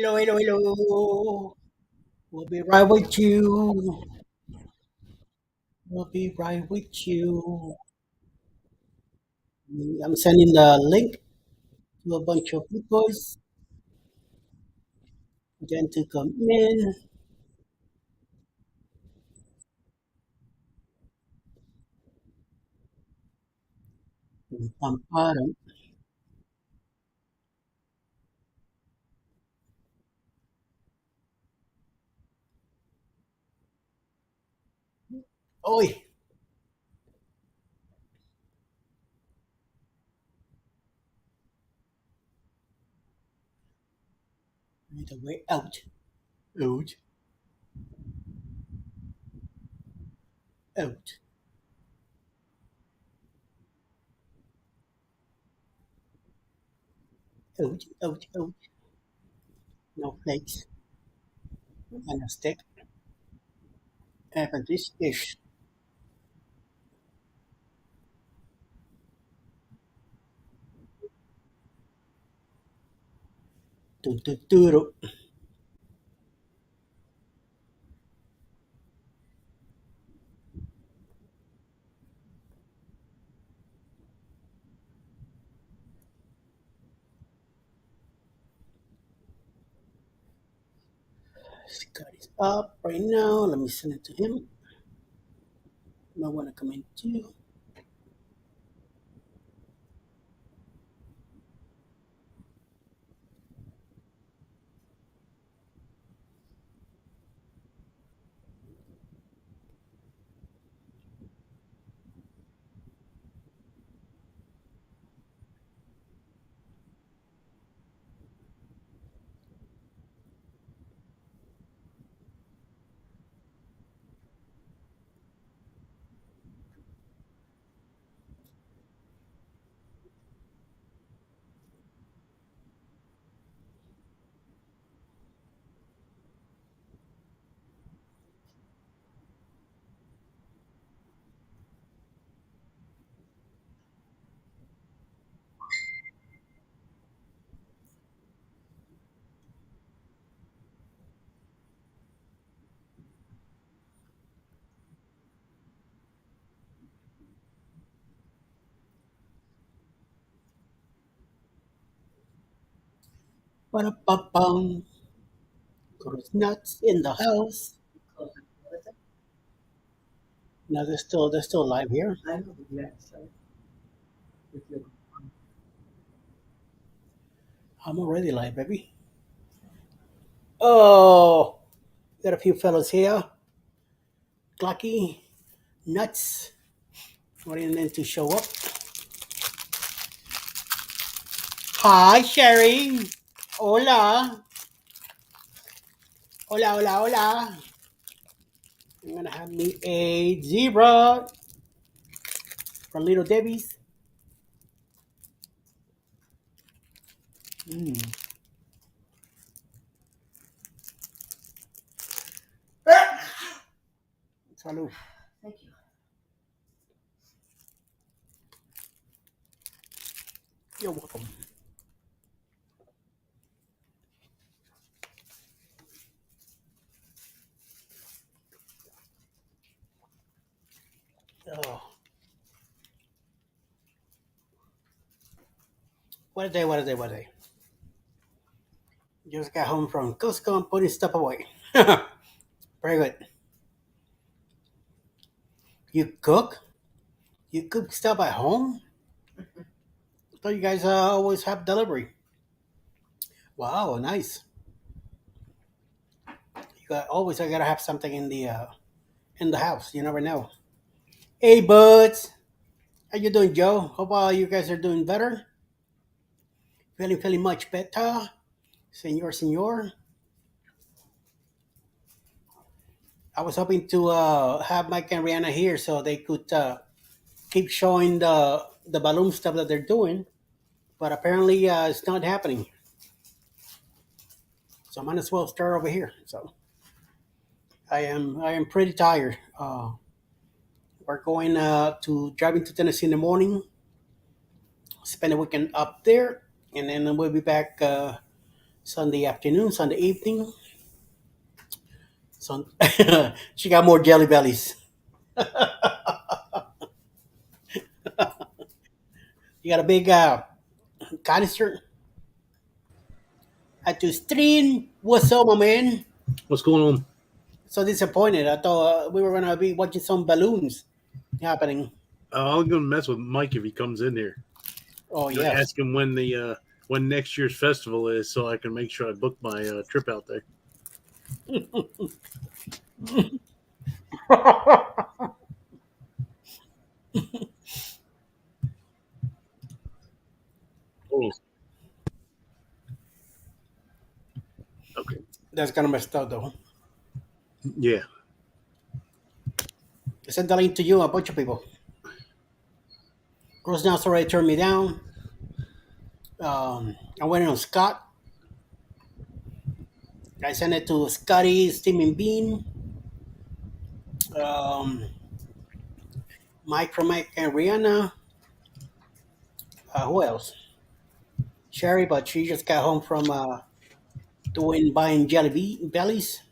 Hello, hello, hello. We'll be right with you. We'll be right with you. I'm sending the link to a bunch of people then to come in. Pam, pam. Oi, need a way out. Out, out, out, out, out. No flakes and a stick. And this ish. Do, do, do, do. Scott is up right now. Let me send it to him. I want to come in too. Ba-da-ba-bum. Goes nuts in the house. No, they're still live here. I'm already live, baby. Oh, got a few fellas here. Clucky, nuts, waiting them to show up. Hi, Sherry. Hola. Hola, hola, hola. I'm gonna have me a zebra for Little Debbie's. Mm. Salud. You're welcome. Oh, what a day, what a day, what a day. Just got home from Costco and putting stuff away. Very good. You cook? You cook stuff at home? I thought you guys always have delivery. Wow, nice. You got always I gotta have something in the house. You never know. Hey, buds, how you doing, Joe? Hope you guys are doing better. Feeling much better, senor, senor. I was hoping to have Mike and Rihanna here so they could keep showing the balloon stuff that they're doing, but apparently it's not happening. So I might as well start over here. So I am pretty tired. We're going to driving to Tennessee in the morning, spend a weekend up there, and then we'll be back Sunday afternoon, Sunday evening. Sun- she got more jelly bellies. You got a big canister at the stream. What's up, my man? What's going on? So disappointed. I thought we were gonna be watching some balloons happening. I'm gonna mess with Mike if he comes in here. Oh I'm gonna yes. ask him when next year's festival is, so I can make sure I book my trip out there. Oh, okay. That's gonna mess up though. Yeah. I sent the link to you, a bunch of people. Rose now already turned me down. I went in on Scott. I sent it to Scotty, Steaming Bean, um, Mike from Mike and Rihanna. Who else? Sherry, but she just got home from doing buying bellies.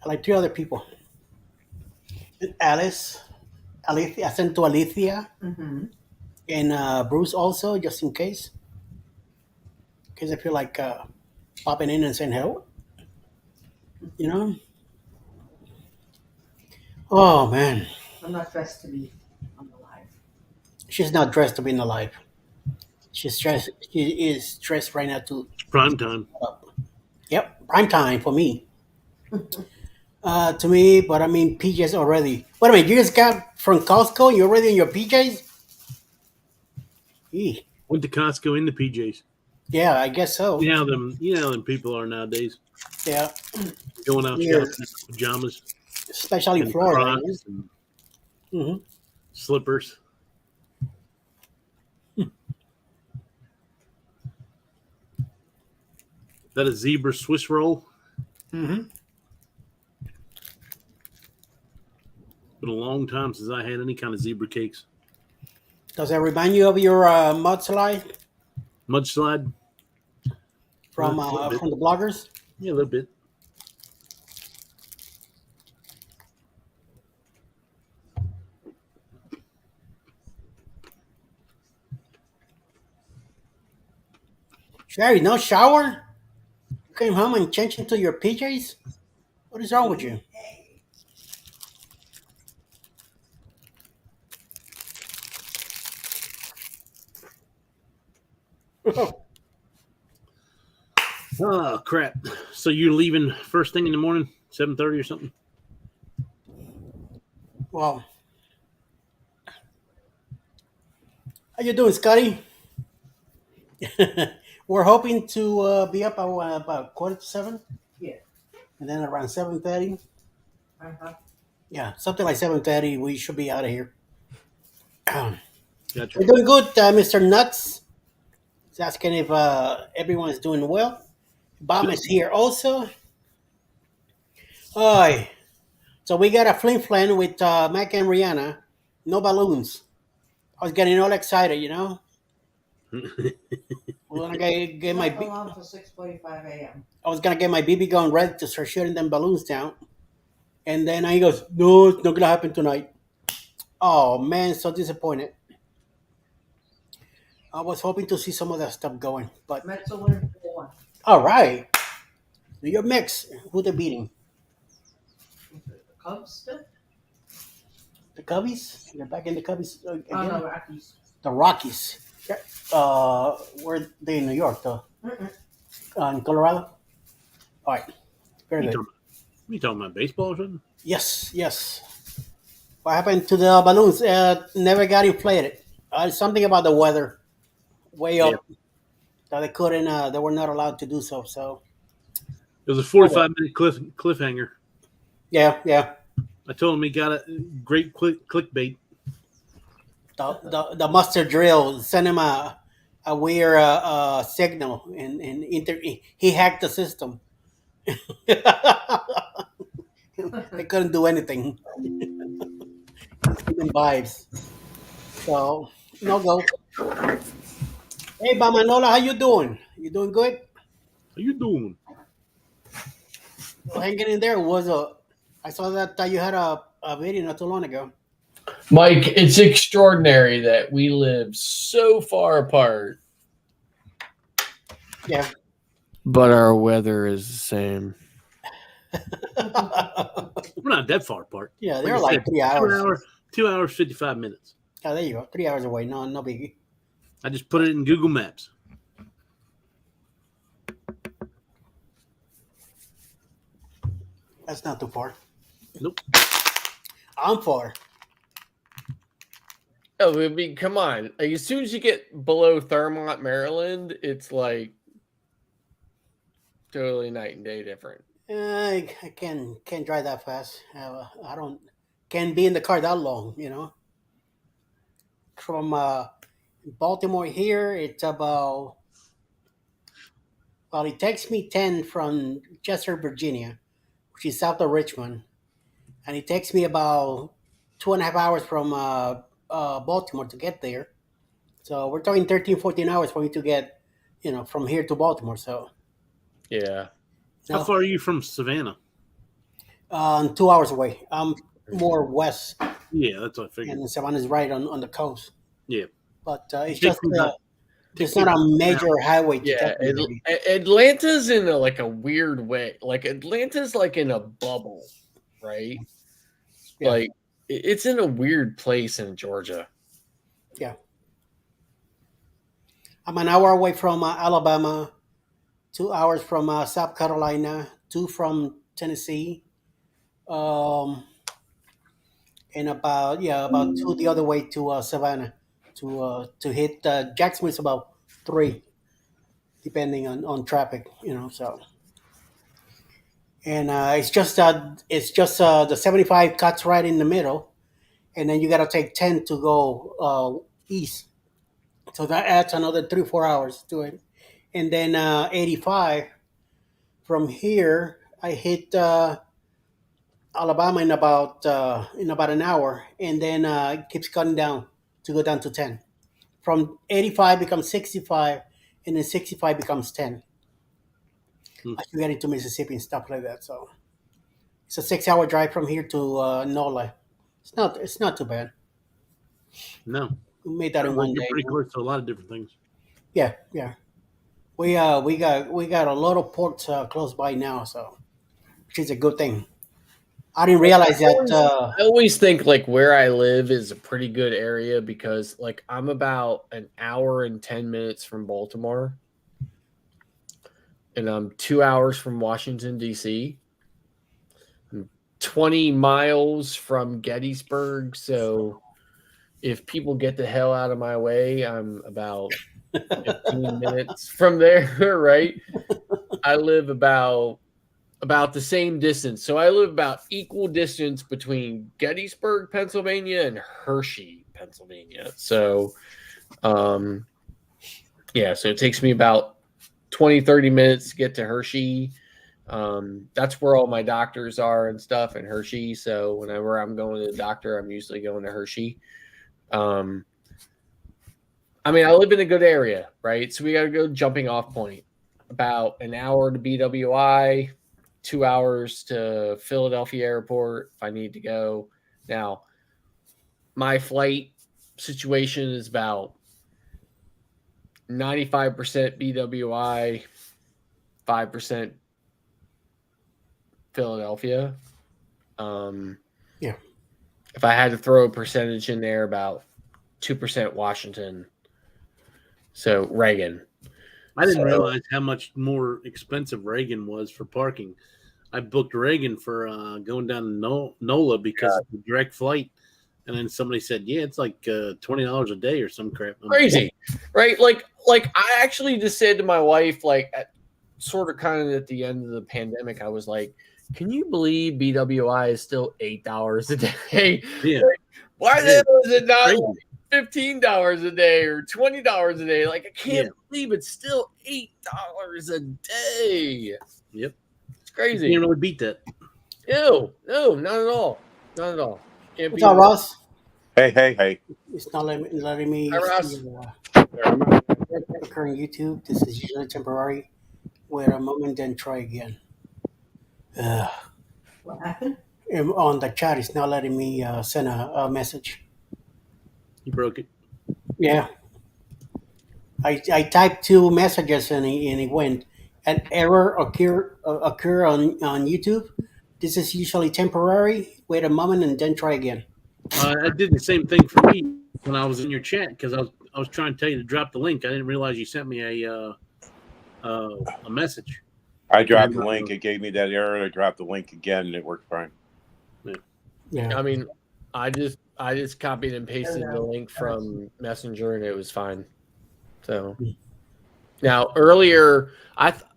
I like three other people. And Alice, Alethea. I sent to Alethea and Bruce also, just in case. In case I feel like popping in and saying hello. You know. Oh man, I'm not dressed to be on the live. she's not dressed to be in the life. She's dressed. She is dressed right now to. Prime time. Yep, prime time for me. To me, but I mean PJs already. Wait a minute, you just got from Costco? You're already in your PJs? Eeh. Went to Costco in the PJs. Yeah, I guess so. You know how them people are nowadays. Yeah, Going out here, shopping in pajamas especially in and Florida. Crocs and Mm-hmm. slippers. That a zebra Swiss roll? Mm-hmm. Been a long time since I had any kind of zebra cakes. Does that remind you of your mudslide Mudslide? A little bit. from the bloggers? Yeah, a little bit. Sherry, no shower? You came home and changed into your PJs? What is wrong with you? Oh crap! So you're leaving first thing in the morning, 7:30 or something? Well, how you doing, Scotty? We're hoping to be up about quarter to seven, Yeah. and then around 7:30. Uh-huh. Yeah, something like 7:30. We should be out of here. Gotcha. We're doing good, Mr. Nuts. He's asking if everyone is doing well. Bomb is here also. Oi. So we got a flim flam with Mac and Rihanna. No balloons. I was getting all excited, you know. When get my Not alone till 6:45 a.m. I was gonna get my BB gun ready to start shooting them balloons down, and then he goes, "No, it's not gonna happen tonight." Oh man, so disappointed. I was hoping to see some of that stuff going, but Mets will win 4-1. all right. Your mix. Who they beating? The Cubs still? The Cubbies? They're back in the Cubbies Oh again. no, Rockies. The Rockies. Yeah. Where they in New York though? Mm-mm. In Colorado. All right. Very You good. talking, you talking about baseball or something? Yes, yes. What happened to the balloons? Never got inflated. Something about the weather, way Yeah. up, that they couldn't. They were not allowed to do so. So It was a oh well. 45-minute cliffhanger. Yeah, yeah. I told him he got a great clickbait. The mustard drill sent him a weird signal, and he hacked the system. They couldn't do anything. Even vibes. So no go. Hey, Bamanola, how you doing? You doing good? How you doing? Well, hanging in there was a. I saw that you had a video not too long ago. Mike, it's extraordinary that we live so far apart, Yeah. but our weather is the same. We're not that far apart. Yeah, Like they're I like said, 3 hours. 2 hours, 55 minutes. Oh, there you go. 3 hours away. No biggie. I just put it in Google Maps. That's not too far. Nope. I'm far. Oh, I mean, come on. Like, as soon as you get below Thermont, Maryland, it's like totally night and day different. I can't drive that fast. I don't can't be in the car that long. From Baltimore here, it's about. Well, it takes me 10 from Chester, Virginia, which is south of Richmond, and it takes me about 2.5 hours from Baltimore to get there. So we're talking 13, 14 hours for me to get, from here to Baltimore. So Yeah. How no, far are you from Savannah? 2 hours away. I'm more west, Yeah, that's what I figured. and Savannah's right on the coast. Yeah. But it's Takes just me about- it's not a major highway to Yeah. get there. Atlanta's in a weird way. Like, Atlanta's like in a bubble, right? Yeah. Like, it's in a weird place in Georgia. Yeah. I'm an hour away from Alabama, 2 hours from South Carolina, two from Tennessee, um, and about two the other way to Savannah. To hit Jacksonville's about three, depending on traffic. So and it's just the 75 cuts right in the middle, and then you got to take 10 to go east. So that adds another 3 4 hours to it, and then 85 from here. I hit Alabama in about an hour, and then it keeps cutting down to go down to 10. From 85 becomes 65, and then 65 becomes 10. Hmm. As you get into Mississippi and stuff like that. So it's a 6 hour drive from here to NOLA. It's not too bad. No. We made that in Like one you're day. pretty close to a lot of different things. Yeah, yeah. We got a lot of ports close by now, so which is a good thing. I didn't realize that. I always think like where I live is a pretty good area because like I'm about an hour and 10 minutes from Baltimore, and I'm 2 hours from Washington, D.C. I'm 20 miles from Gettysburg. So if people get the hell out of my way, I'm about 15 minutes from there, right? I live about the same distance. So I live about equal distance between Gettysburg, Pennsylvania and Hershey, Pennsylvania. So so it takes me about 20-30 minutes to get to Hershey. That's where all my doctors are and stuff in Hershey. So whenever I'm going to the doctor, I'm usually going to Hershey. I live in a good area, right? So we got to go jumping off point. About an hour to BWI, 2 hours to Philadelphia Airport if I need to go. Now, my flight situation is about 95% BWI, 5% Philadelphia. Yeah. If I had to throw a percentage in there, about 2% Washington. So Reagan. I didn't realize how much more expensive Reagan was for parking. I booked Reagan for going down to NOLA because of the direct flight. And then somebody said, yeah, it's like $20 a day or some crap. Crazy, right? Like I actually just said to my wife, like sort of kind of at the end of the pandemic, I was like, can you believe BWI is still $8 a day? Yeah. Like, why the hell is it not Crazy. like $15 a day or $20 a day? Like I can't believe it's still $8 a day. Yep. It's crazy. You can't really beat that. No, not at all. Not at all. Can't What's beat up, it. Ross? Hey. It's not letting me. Hi, Ross. see, There, I'm out. occur on YouTube. This is usually temporary. Wait a moment, then try again. Ugh. What happened? And on the chat, it's not letting me send a message. You broke it. Yeah, I typed two messages and it went. An error occur on YouTube. This is usually temporary. Wait a moment and then try again. I did the same thing for me when I was in your chat because I was trying to tell you to drop the link. I didn't realize you sent me a message. I dropped the link. It gave me that error. I dropped the link again, and it worked fine. Yeah. I mean, I just copied and pasted the link from Messenger, and it was fine. So now earlier,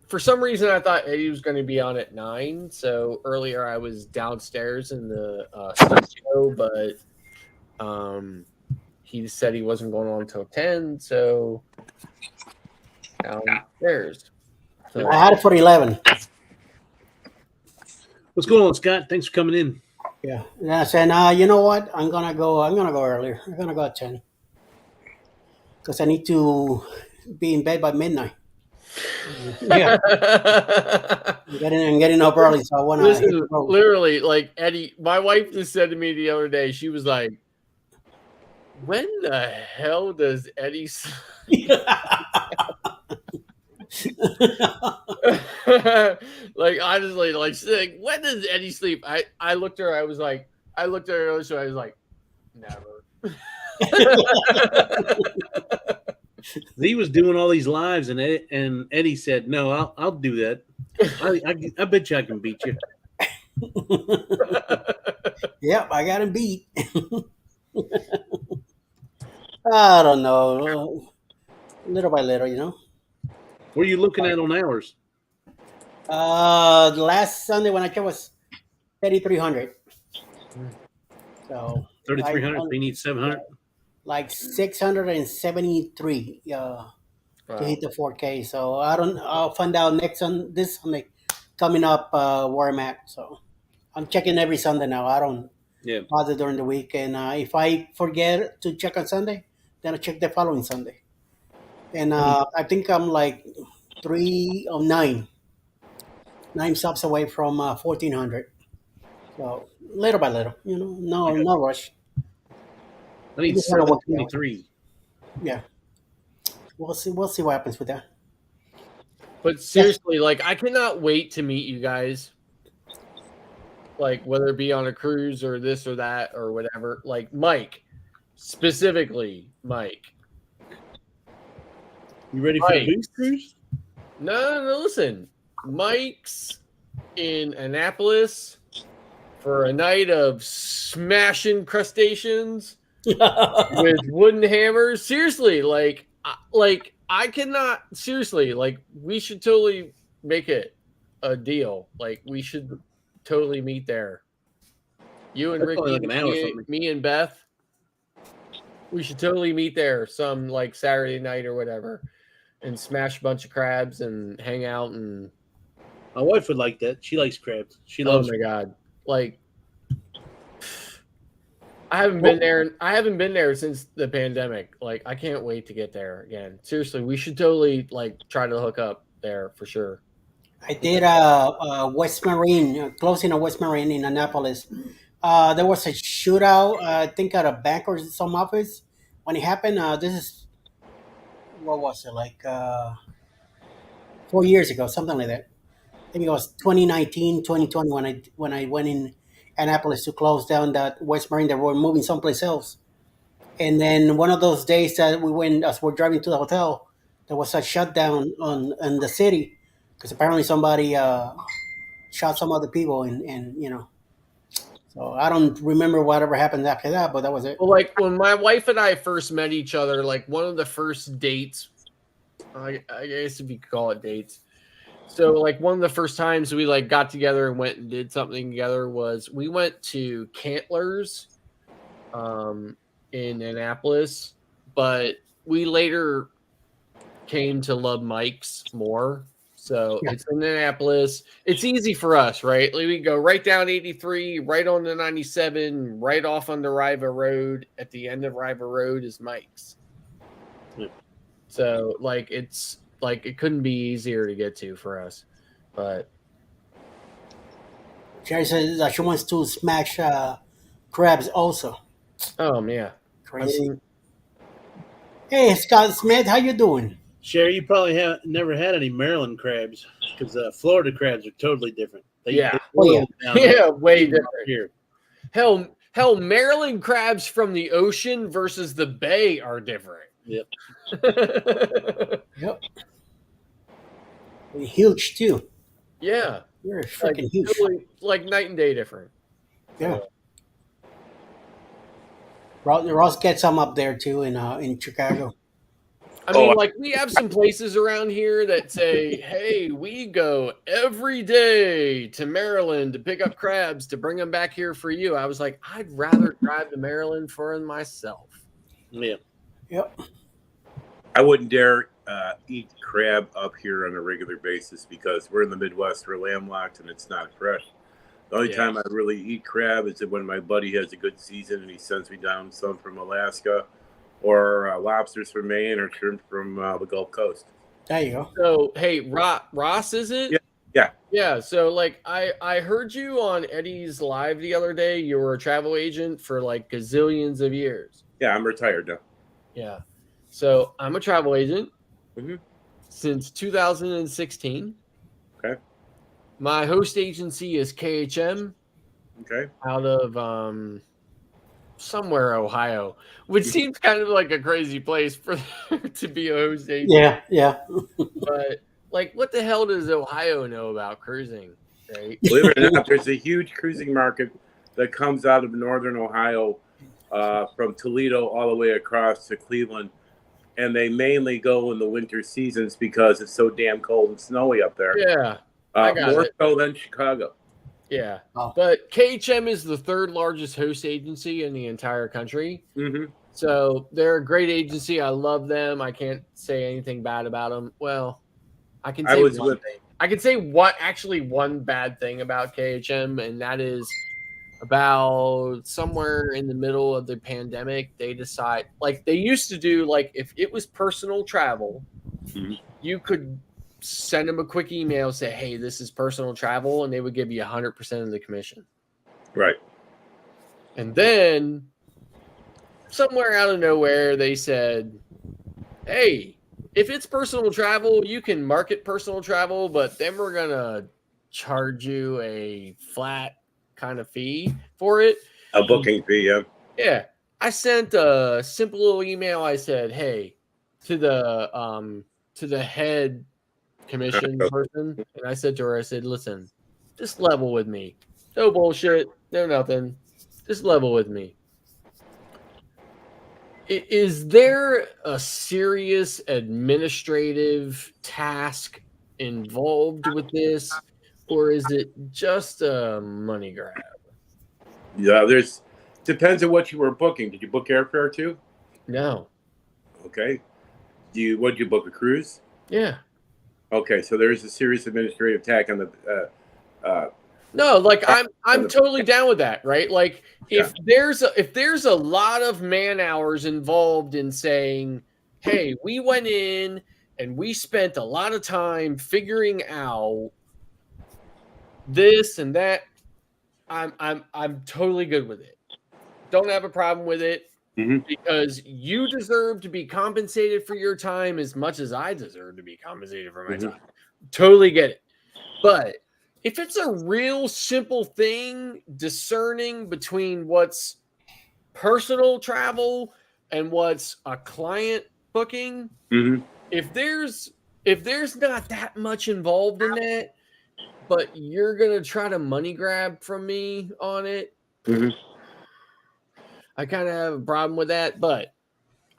for some reason I thought Eddie was going to be on at 9. So earlier I was downstairs in the studio, but he said he wasn't going on until 10. So downstairs. So, I had it for 11. What's going on, Scott? Thanks for coming in. Yeah. And I said, you know what? I'm gonna go earlier. I'm gonna go at 10. Because I need to be in bed by midnight. Yeah. I'm getting up early, so I wanna hit listen, the road. literally, like Eddie, my wife just said to me the other day, she was like, when the hell does Eddie like honestly, like she's like, when does Eddie sleep? I looked at her, I was like, so I was like, never. He was doing all these lives, and Eddie said, "No, I'll do that. I bet you I can beat you." Yep, I got him beat. I don't know. Little by little, you know. What are you looking at on hours? The last Sunday when I checked was 3,300. So 3,300. They need 700. like 673 to hit the 4K. So I'll find out this Sunday coming up where I'm at. So I'm checking every Sunday now. I don't pause it during the week. And if I forget to check on Sunday, then I check the following Sunday. And I think I'm like 9 subs away from 1,400. So little by little, you know, no rush. I need Just wanna work it out. 723. Yeah, we'll see what happens with that. But seriously, like I cannot wait to meet you guys. Like whether it be on a cruise or this or that or whatever. Like Mike, specifically Mike. You ready for the boost cruise? No, listen. Mike's in Annapolis for a night of smashing crustaceans with wooden hammers. Seriously, like I cannot. Seriously, like we should totally make it a deal. Like we should totally meet there. You and Ricky, like an hour me and Beth. We should totally meet there some like Saturday night or whatever, and smash a bunch of crabs and hang out. And my wife would like that. She likes crabs. She loves. Oh my god! Like I haven't been there. I haven't been there since the pandemic. Like I can't wait to get there again. Seriously, we should totally like try to hook up there for sure. I did West Marine, closing a West Marine in Annapolis. There was a shootout, I think at a bank or some office. When it happened, this is, what was it, like 4 years ago, something like that. I think it was 2019, 2020 when I went in Annapolis to close down that West Marine. They were moving someplace else. And then one of those days that we went, as we're driving to the hotel, there was a shutdown in the city because apparently somebody shot some other people, and you know. So I don't remember whatever happened after that, but that was it. Well, like when my wife and I first met each other, like one of the first dates, I guess if you could call it dates. So like one of the first times we like got together and went and did something together was we went to Cantlers in Annapolis, but we later came to love Mike's more. So It's in Annapolis. It's easy for us, right? Like we go right down 83, right on the 97, right off on the Riva Road. At the end of Riva Road is Mike's. So like it's like it couldn't be easier to get to for us. But Sherry says that she wants to smash crabs also. yeah. I Crazy. mean, Hey, Scott Smith, how you doing? Sherry, you probably have never had any Maryland crabs because Florida crabs are totally different. Yeah. They Oh, yeah. boil down there. yeah, way Even up different. here. Hell, Maryland crabs from the ocean versus the bay are different. Yep. Yep. Huge too. yeah. You're Like freaking huge. totally like night and day different. Yeah. Ross gets some up there too in Chicago. I mean, like we have some places around here that say, "Hey, we go every day to Maryland to pick up crabs to bring them back here for you." I was like, I'd rather drive to Maryland for them myself. Yeah. Yep. I wouldn't dare eat crab up here on a regular basis because we're in the Midwest, we're landlocked, and it's not fresh. The only time I really eat crab is when my buddy has a good season and he sends me down some from Alaska, or lobsters from Maine, or shrimp from the Gulf Coast. There you go. So, hey, Ross, is it? Yeah. So, like, I heard you on Eddie's live the other day. You were a travel agent for like gazillions of years. Yeah, I'm retired now. Yeah. So I'm a travel agent Mhm. since 2016. Okay. My host agency is KHM Okay. out of somewhere Ohio, which seems kind of like a crazy place for to be a host agent. Yeah. But like, what the hell does Ohio know about cruising? Right? Believe it or not, there's a huge cruising market that comes out of northern Ohio, from Toledo all the way across to Cleveland, and they mainly go in the winter seasons because it's so damn cold and snowy up there. Yeah. I got more it. so than Chicago. Yeah. Oh. But KHM is the third largest host agency in the entire country. Mm-hmm. So they're a great agency. I love them. I can't say anything bad about them. Well, I can say one thing. I can say one bad thing about KHM, and that is about somewhere in the middle of the pandemic, they decide, like they used to do, like if it was personal travel, you could send them a quick email, say, hey, this is personal travel, and they would give you 100% of the commission. Right. And then somewhere out of nowhere, they said, hey, if it's personal travel, you can market personal travel, but then we're going to charge you a flat kind of fee for it. A booking fee, yeah. Yeah. I sent a simple little email. I said, hey, to the head commission person, and I said to her, I said, listen, just level with me. No bullshit, no nothing. Just level with me. Is there a serious administrative task involved with this, or is it just a money grab? Yeah, depends on what you were booking. Did you book airfare too? No. Okay. What did you book, a cruise? Yeah. Okay, so there's a serious administrative tax on the. No, like I'm totally down with that, right? Like if there's a lot of man hours involved in saying, hey, we went in and we spent a lot of time figuring out this and that, I'm totally good with it. Don't have a problem with it, because you deserve to be compensated for your time as much as I deserve to be compensated for my time. Totally get it. But if it's a real simple thing, discerning between what's personal travel and what's a client booking, if there's not that much involved in that, but you're gonna try to money grab from me on it, I kind of have a problem with that. But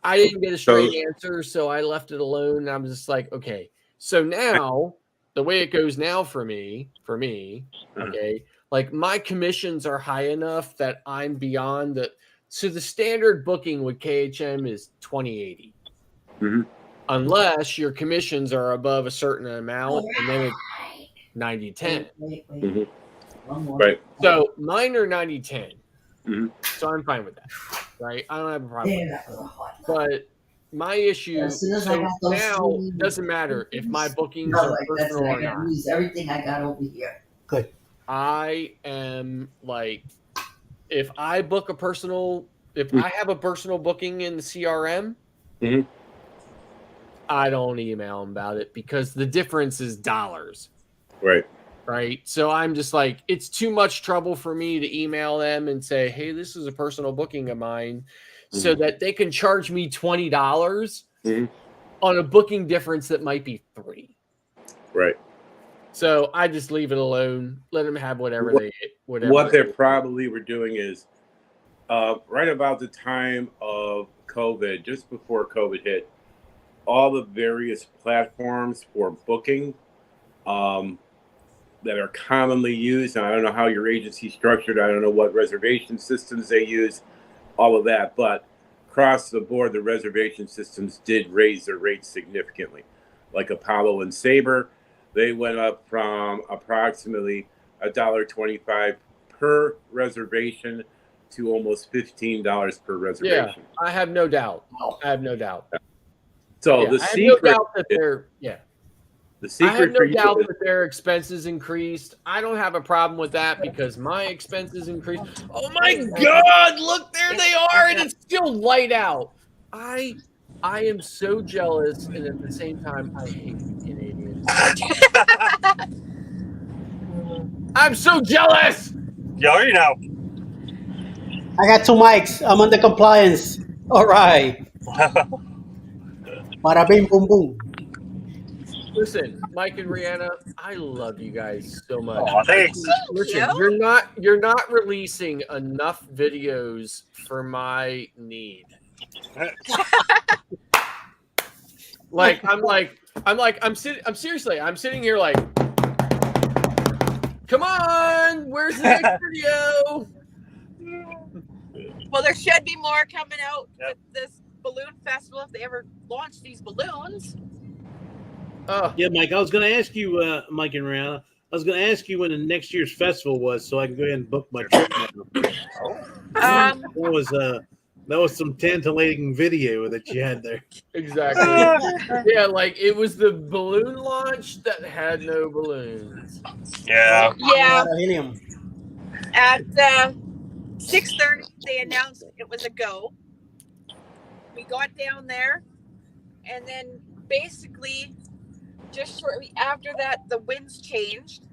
I didn't get a straight answer, so I left it alone. And I'm just like, okay. So now the way it goes now for me, okay, like my commissions are high enough that I'm beyond the. So the standard booking with KHM is 2080, unless your commissions are above a certain amount, and then it's 90-10. Wait. One more. Right. So mine are 90-10. So I'm fine with that, right? I don't have a problem with that. But my issue. As soon as I So got those now three it doesn't matter if my bookings no, are like that's it. personal I or got to not. use everything I got over here. Good. I am like, if I book a personal, if I have a personal booking in the CRM, Mhm. I don't email them about it because the difference is dollars. Right. Right. So I'm just like, it's too much trouble for me to email them and say, hey, this is a personal booking of mine, so that they can charge me $20 on a booking difference that might be $3. Right. So I just leave it alone. Let them have whatever What they probably were doing is right about the time of COVID, just before COVID hit, all the various platforms for booking that are commonly used, and I don't know how your agency's structured, I don't know what reservation systems they use, all of that, but across the board, the reservation systems did raise their rates significantly. Like Apollo and Sabre, they went up from approximately $1.25 per reservation to almost $15 per reservation. Yeah, I have no doubt. I have no doubt. So Yeah, the I have secret, no doubt that they're the I have secret no for you doubt is, that their expenses increased. I don't have a problem with that because my expenses increased. Oh my God! Look, there they are, and it's still light out. I am so jealous, and at the same time, I hate the Canadians. I'm so jealous. You already know. I got 2 mics. I'm under compliance. All right. Bada bing boom boom. Listen, Mike and Rihanna, I love you guys so much. Aw, thanks. Listen, you. you're not releasing enough videos for my need. I'm sitting here like, come on, where's the next video? Well, there should be more coming out Yep. with this balloon festival if they ever launch these balloons. Yeah, Mike, I was going to ask you, Mike and Rihanna, I was going to ask you when the next year's festival was so I can go ahead and book my trip now. That was some tantalating video that you had there. Exactly. Yeah, like it was the balloon launch that had no balloons. Yeah. Yeah, Helium. at 6:30 they announced it was a go. We got down there, and then basically just shortly after that the winds changed.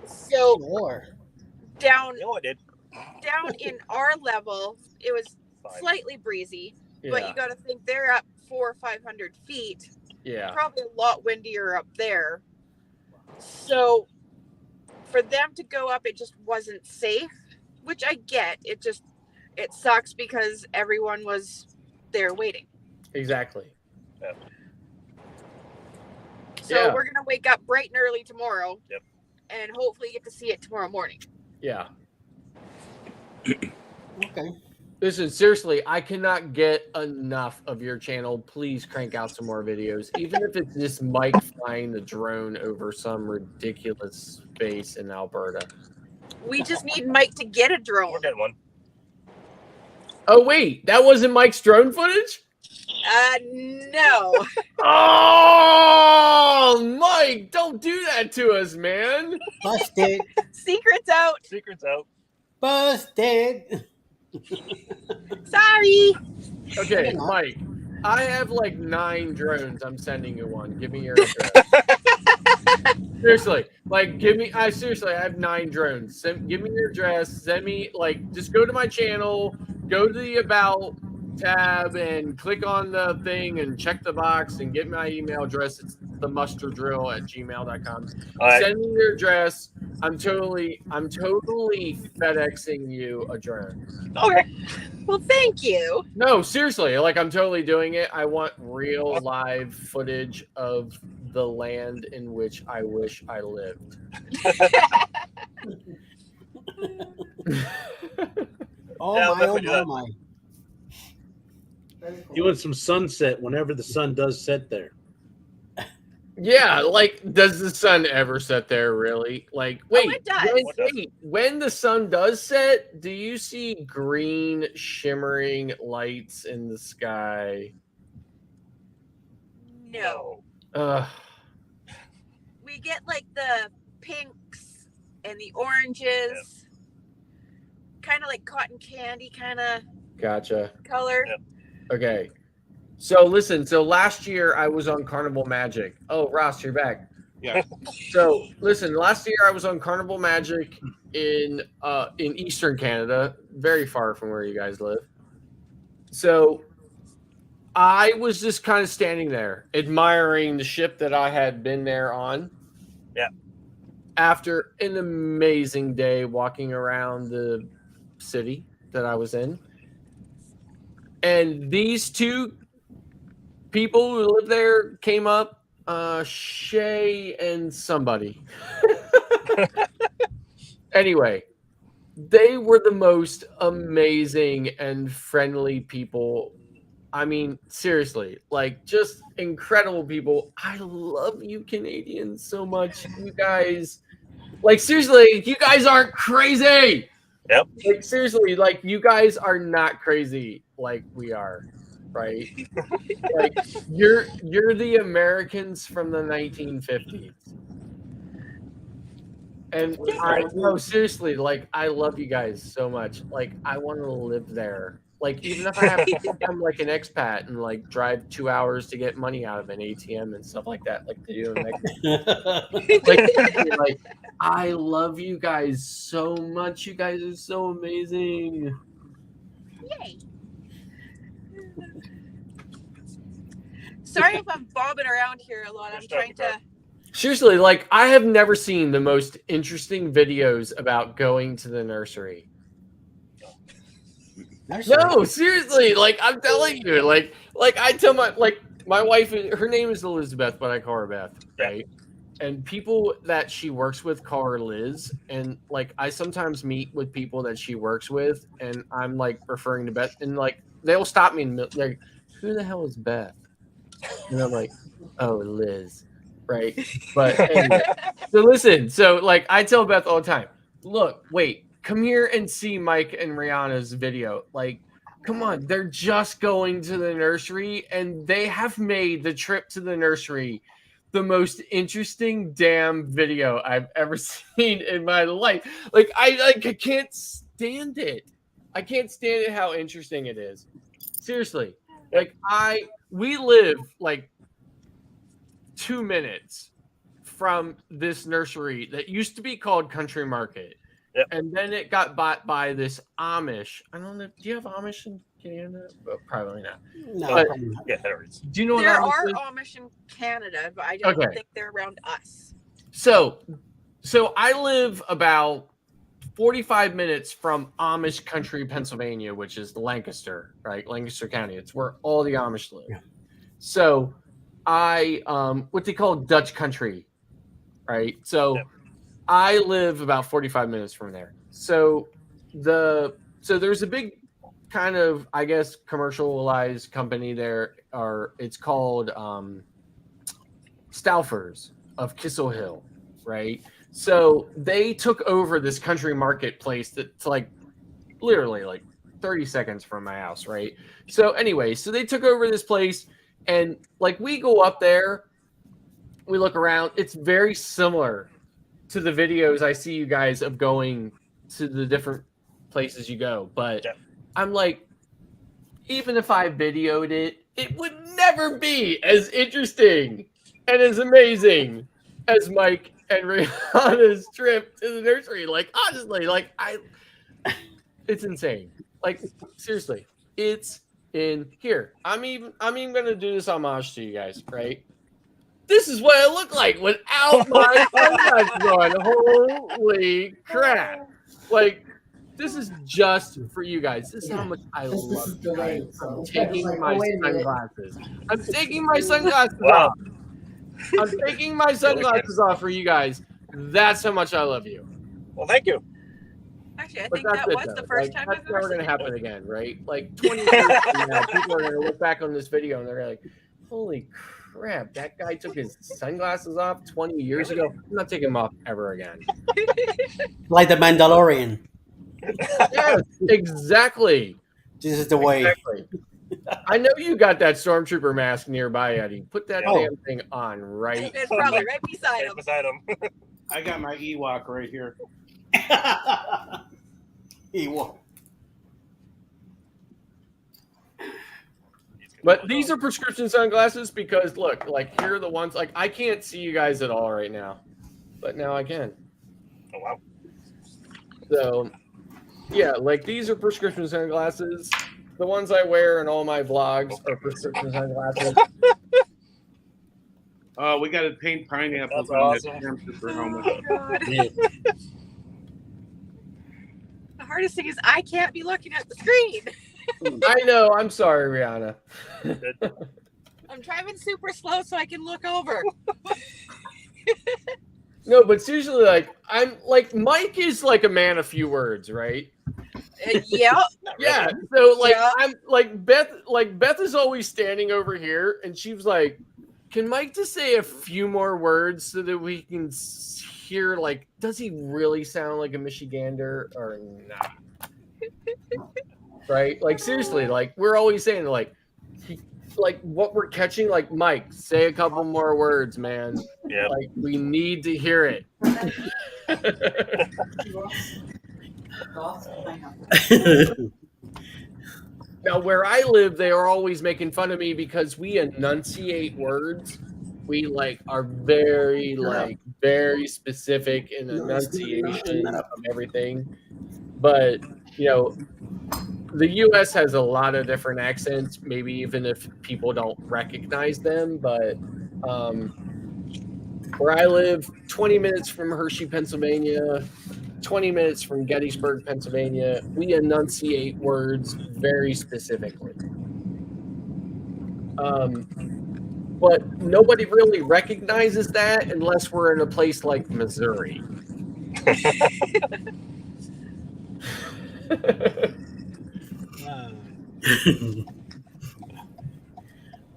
So Sure. down No, it did. in our level it was slightly breezy, but you Yeah, got to think they're up 400 or 500 feet. yeah, Probably a lot windier up there. So for them to go up, it just wasn't safe, which I get. It sucks because everyone was there waiting. exactly. So Yeah. we're gonna wake up bright and early tomorrow. Yep. And hopefully get to see it tomorrow morning. Yeah. Okay. Listen, seriously, I cannot get enough of your channel. Please crank out some more videos, even if it's just Mike flying the drone over some ridiculous space in Alberta. We just need Mike to get a drone. We're getting one. Oh, wait, that wasn't Mike's drone footage? No. Oh, Mike, don't do that to us, man. Busted. Secret's out. Secret's out. Busted. Sorry. Okay, You're not. Mike, I have like 9 drones. I'm sending you one. Give me your address. Seriously, like, I have 9 drones. Give me your address. Send me, just go to my channel, go to the About tab, and click on the thing and check the box and get my email address. It's themusterdrill@gmail.com. Right. Send me your address. I'm totally FedExing you a drone. Okay. Well, thank you. No, seriously, I'm totally doing it. I want real live footage of the land in which I wish I lived. Oh Yeah, I'll my, oh definitely do my, that. oh my. You want some sunset whenever the sun does set there. Yeah, like, does the sun ever set there? Really? Like, wait, it does. when the sun does set, do you see green shimmering lights in the sky? No. Ugh. We get like the pinks and the oranges, kind of like cotton candy kind of Gotcha. color. Okay. So listen, so last year I was on Carnival Magic. Oh, Ross, you're back. Yeah. So listen, last year I was on Carnival Magic in Eastern Canada, very far from where you guys live. So I was just kind of standing there, admiring the ship that I had been there on. Yeah. After an amazing day walking around the city that I was in. And these two people who live there came up, Shay and somebody. Anyway, they were the most amazing and friendly people. I mean, seriously, like, just incredible people. I love you Canadians so much. You guys, like, seriously, you guys aren't crazy. Yep. Like, seriously, like, you guys are not crazy like we are, right? Like, you're the Americans from the 1950s. And no, seriously, like, I love you guys so much. Like, I want to live there. Like, even if I have to become like an expat and like drive 2 hours to get money out of an ATM and stuff like that, like they do in Mexico. like, I love you guys so much. You guys are so amazing. Yay. Sorry if I'm bobbing around here a lot. I'm trying to. Seriously, like, I have never seen the most interesting videos about going to the nursery. No, seriously, like, I'm telling you, like I tell my wife, her name is Elizabeth, but I call her Beth, right? And people that she works with call her Liz, and like, I sometimes meet with people that she works with, and I'm like referring to Beth, and like, they'll stop me and like, who the hell is Beth? And I'm like, oh, Liz, right? But anyway, so listen, so like, I tell Beth all the time, look, wait. Come here and see Mike and Rihanna's video. Like, come on, they're just going to the nursery and they have made the trip to the nursery the most interesting damn video I've ever seen in my life. Like, I can't stand it. I can't stand it how interesting it is. Seriously. Like, we live like 2 minutes from this nursery that used to be called Country Market. Yep. And then it got bought by this Amish. I don't know. Do you have Amish in Canada? Well, probably not. No, but, probably not. Yeah, there is. Do you know what There Amish are is? Amish in Canada, but I don't think they're around us. So I live about 45 minutes from Amish country, Pennsylvania, which is Lancaster, right? Lancaster County. It's where all the Amish live. Yeah. So I what they call Dutch country, right? So I live about 45 minutes from there. So there's a big kind of, I guess, commercialized company there, or it's called Stouffer's of Kissel Hill, right? So they took over this country marketplace that's like literally like 30 seconds from my house, right? So anyway, so they took over this place, and like, we go up there, we look around, it's very similar to the videos I see you guys of going to the different places you go. But I'm like, even if I videoed it, it would never be as interesting and as amazing as Mike and Rihanna's trip to the nursery. Like, honestly, like, it's insane. Like, seriously, it's in here. I'm even gonna do this homage to you guys, right? This is what I look like without my sunglasses on. Holy crap. Like, this is just for you guys. This is how much I love you guys. I'm taking my sunglasses. I'm taking my sunglasses off. I'm taking my sunglasses off for you guys. That's how much I love you. Well, thank you. Actually, I think that was the first time I've That's ever never seen going to it. happen again, right? Like, 20 years from now, people are going to look back on this video and they're like, holy crap, that guy took his sunglasses off 20 years ago. I'm not taking them off ever again. Like the Mandalorian. Yes, exactly. This is the way. Exactly. I know you got that stormtrooper mask nearby, Eddie. Put that Oh. damn thing on right. It's probably right beside him. beside him. I got my Ewok right here. Ewok. But these are prescription sunglasses because look, like here are the ones like I can't see you guys at all right now, but now I can. Oh wow. So yeah, like these are prescription sunglasses. The ones I wear in all my vlogs are prescription sunglasses. Oh, we got to paint pineapples That's on awesome. that stormtrooper helmet. Oh, God. Yeah. The hardest thing is I can't be looking at the screen. I know. I'm sorry, Rihanna. I'm driving super slow so I can look over. No, but seriously, like I'm like Mike is like a man of few words, right? Yeah. Yeah. So like Yeah. I'm like Beth is always standing over here, and she was like, "Can Mike just say a few more words so that we can hear? Like, does he really sound like a Michigander or not?" Right? Like seriously, like we're always saying like what we're catching. Like Mike, say a couple more words, man. Yeah. Like we need to hear it. Now, where I live, they are always making fun of me because we enunciate words. We like are very specific in enunciation of everything. But you know, the U.S. has a lot of different accents. Maybe even if people don't recognize them, but where I live, 20 minutes from Hershey, Pennsylvania, 20 minutes from Gettysburg, Pennsylvania, we enunciate words very specifically. But nobody really recognizes that unless we're in a place like Missouri.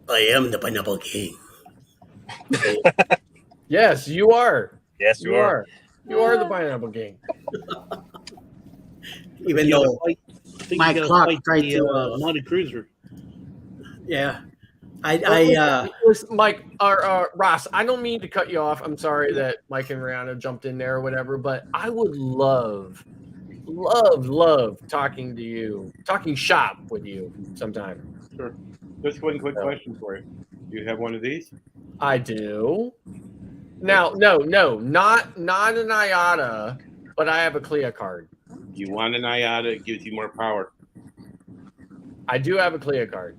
I am the Pineapple King. Yes, you are. Yes, you are. You are the Pineapple King. Even You gotta though, fight- I think my you gotta clock fight tried the, to, Monte Cruiser. yeah, I Listen, Mike or Ross, I don't mean to cut you off. I'm sorry that Mike and Rihanna jumped in there or whatever, but I would love talking to you, talking shop with you sometime. Sure. Just one quick question for you. Do you have one of these? I do. Now, no, not an IATA, but I have a CLIA card. You want an IATA, it gives you more power. I do have a CLIA card.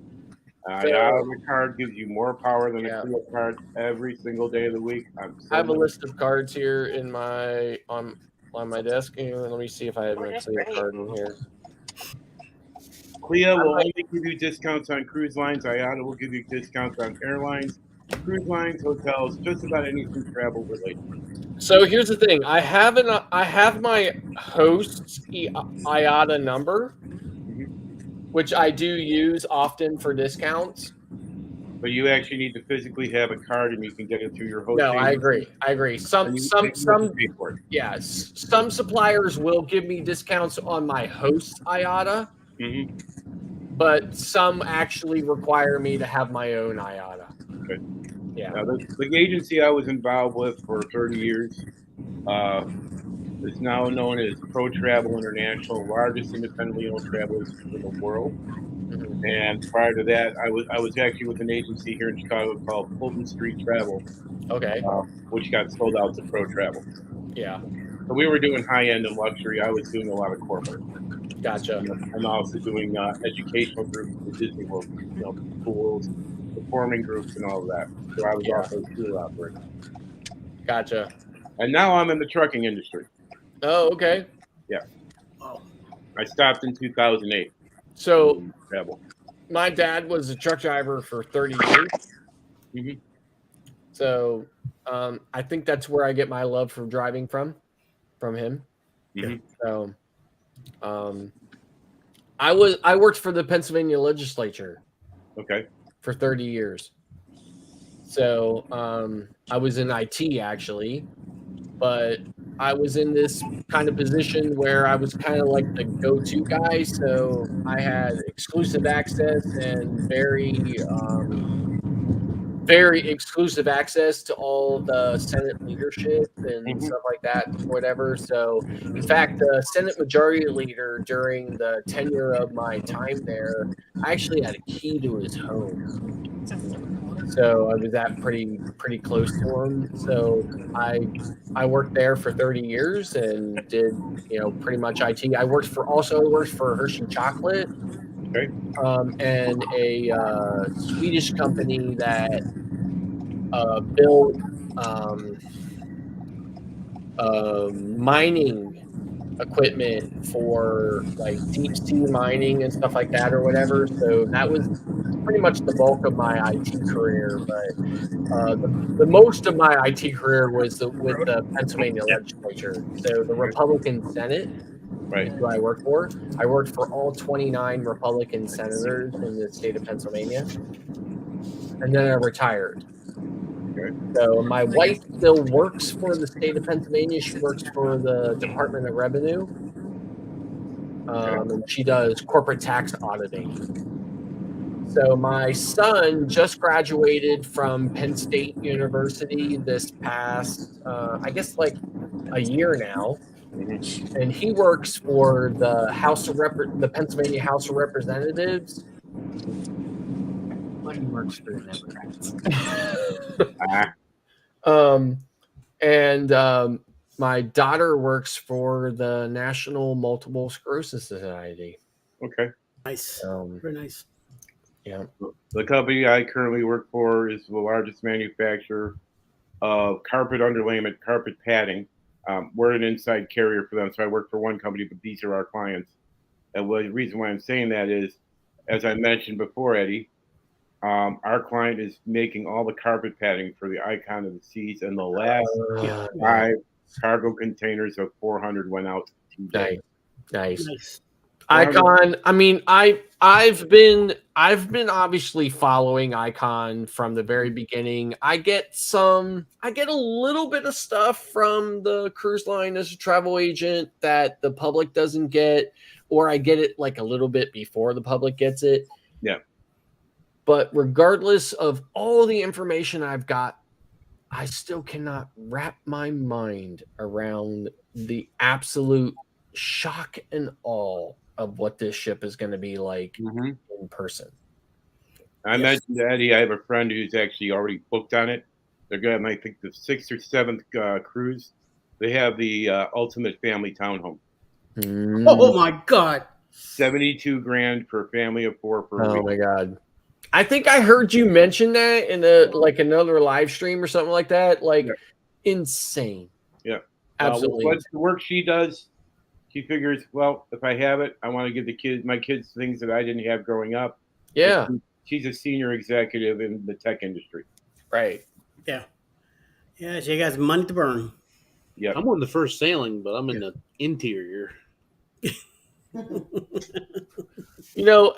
IATA card gives you more power than Yeah. a CLIA card every single day of the week. I have a list of cards here in my on my desk. Here, let me see if I have a CLIA card in here. CLIA will only give you discounts on cruise lines. IATA will give you discounts on airlines, cruise lines, hotels, just about anything travel related. So here's the thing: I have my host's IATA number, which I do use often for discounts. But you actually need to physically have a card, and you can get it through your host. No, I agree. Some suppliers will give me discounts on my host IATA, but some actually require me to have my own IATA. Okay. Yeah. Now, the agency I was involved with for 30 years is now known as Pro Travel International, largest independently owned travel agency in the world. And prior to that, I was actually with an agency here in Chicago called Fulton Street Travel. Okay. Which got sold out to Pro Travel. Yeah. So we were doing high end and luxury. I was doing a lot of corporate. Gotcha. I'm also doing educational groups for Disney World, schools, performing groups, and all of that. So I was also a tour operator. Gotcha. And now I'm in the trucking industry. Oh, okay. Yeah. I stopped in 2008. So travel. My dad was a truck driver for 30 years. Mm-hmm. So I think that's where I get my love for driving from him. Mm-hmm. So I worked for the Pennsylvania legislature. Okay. For 30 years. So I was in IT actually, but I was in this kind of position where I was kind of like the go-to guy. So I had exclusive access and very exclusive access to all the Senate leadership and stuff like that, whatever. So, in fact, the Senate Majority Leader during the tenure of my time there, I actually had a key to his home. So I was at pretty close to him. So I worked there for 30 years and did pretty much IT. I worked for Hershey Chocolate, Okay. and a Swedish company that built mining equipment for like deep sea mining and stuff like that or whatever. So that was pretty much the bulk of my IT career. But the most of my IT career was with the Pennsylvania legislature. So the Republican Senate Right. is who I worked for. I worked for all 29 Republican senators in the state of Pennsylvania. And then I retired. Okay. So my wife still works for the state of Pennsylvania. She works for the Department of Revenue. And she does corporate tax auditing. So my son just graduated from Penn State University this past, I guess, like a year now, and he works for the the Pennsylvania House of Representatives. But he works for the Democrats. And my daughter works for the National Multiple Sclerosis Society. Okay. Nice. Very nice. Yeah. The company I currently work for is the largest manufacturer of carpet underlayment, carpet padding. We're an inside carrier for them, so I work for one company, but these are our clients. And the reason why I'm saying that is, as I mentioned before, Eddie, our client is making all the carpet padding for the Icon of the Seas, and the last 5 cargo containers of 400 went out today. Nice. Icon. I mean, I've been obviously following Icon from the very beginning. I get a little bit of stuff from the cruise line as a travel agent that the public doesn't get, or I get it like a little bit before the public gets it. Yeah. But regardless of all the information I've got, I still cannot wrap my mind around the absolute shock and awe of what this ship is going to be like in person. I mentioned to Eddie, I have a friend who's actually already booked on it. They're going, I think, the 6th or 7th cruise. They have the ultimate family townhome. Oh my God! $72,000 for a family of 4 for a week. Oh my God! I think I heard you mention that in like another live stream or something like that. Like insane. Yeah, absolutely. What's the work she does? She figures, well, if I have it, I want to give my kids things that I didn't have growing up. Yeah. She's a senior executive in the tech industry. Right. Yeah. Yeah, she has money to burn. Yeah. I'm on the first sailing, but I'm in the interior.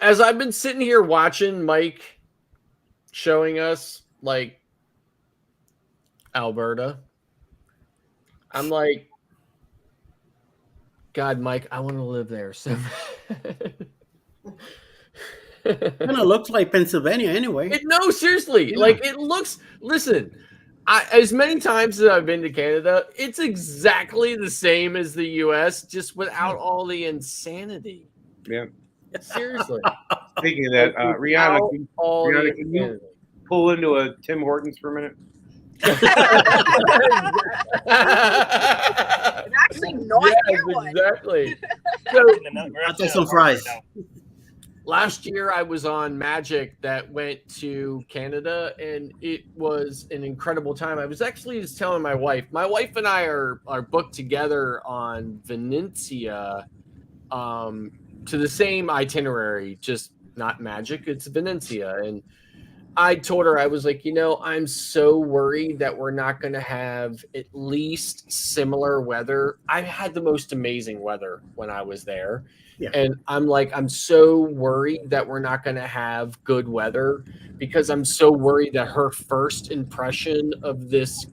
As I've been sitting here watching Mike showing us like Alberta, I'm like, God, Mike, I want to live there. So It kind of looks like Pennsylvania anyway. No, seriously. Yeah. Like it looks, listen, as many times as I've been to Canada, it's exactly the same as the U.S., just without all the insanity. Yeah. Seriously. Speaking of that, Rihanna, can you pull into a Tim Hortons for a minute? Actually, not near one. Exactly. I'll take some fries. Last year, I was on Magic that went to Canada, and it was an incredible time. I was actually just telling my wife. My wife and I are booked together on Venetia, to the same itinerary, just not Magic. It's Venetia, and I told her, I was like, I'm so worried that we're not going to have at least similar weather. I had the most amazing weather when I was there. Yeah. And I'm like, I'm so worried that we're not going to have good weather because I'm so worried that her first impression of this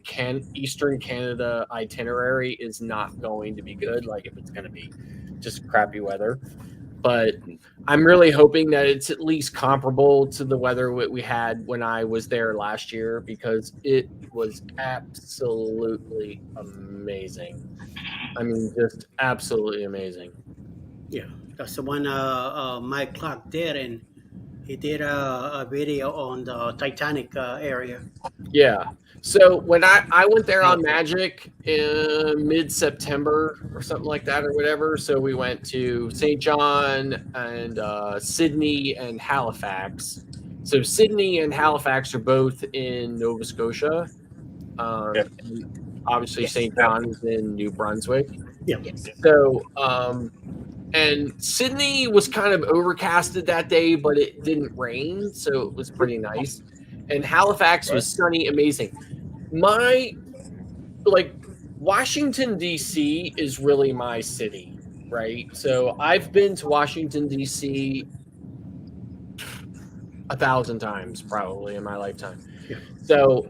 Eastern Canada itinerary is not going to be good. Like if it's going to be just crappy weather. But I'm really hoping that it's at least comparable to the weather we had when I was there last year because it was absolutely amazing. I mean, just absolutely amazing. Yeah, that's the one Mike Clark did, and he did a video on the Titanic area. Yeah. So when I went there on Halifax. Magic in mid-September or something like that or whatever, so we went to St. John and Sydney and Halifax. So Sydney and Halifax are both in Nova Scotia. And obviously Yes. St. John is in New Brunswick. Yeah. Yes. So and Sydney was kind of overcasted that day, but it didn't rain, so it was pretty nice. And Halifax was sunny, amazing. Washington D.C. is really my city, right? So I've been to Washington D.C. 1,000 times probably in my lifetime. Yeah. So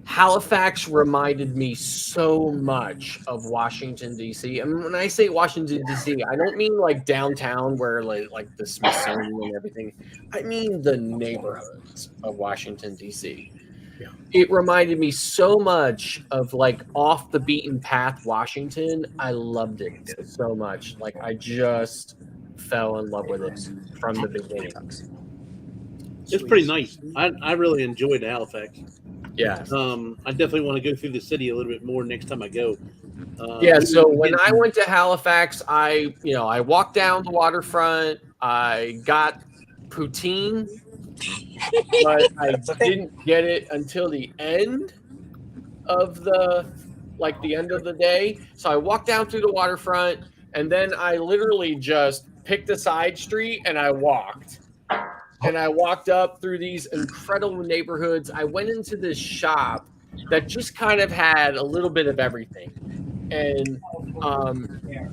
Halifax reminded me so much of Washington D.C. I mean, when I say Washington D.C., I don't mean like downtown where like the Smithsonian and everything. I mean the neighborhoods of Washington D.C. Yeah. It reminded me so much of like off the beaten path Washington. I loved it so much. Like I just fell in love with it from the beginning. It's pretty nice. I really enjoyed Halifax. Yeah. I definitely want to go through the city a little bit more next time I go. Yeah, so when I went to Halifax, I walked down the waterfront. I got poutine, but I didn't get it until the end of the end of the day. So I walked down through the waterfront, and then I literally just picked a side street and I walked. And I walked up through these incredible neighborhoods. I went into this shop that just kind of had a little bit of everything. And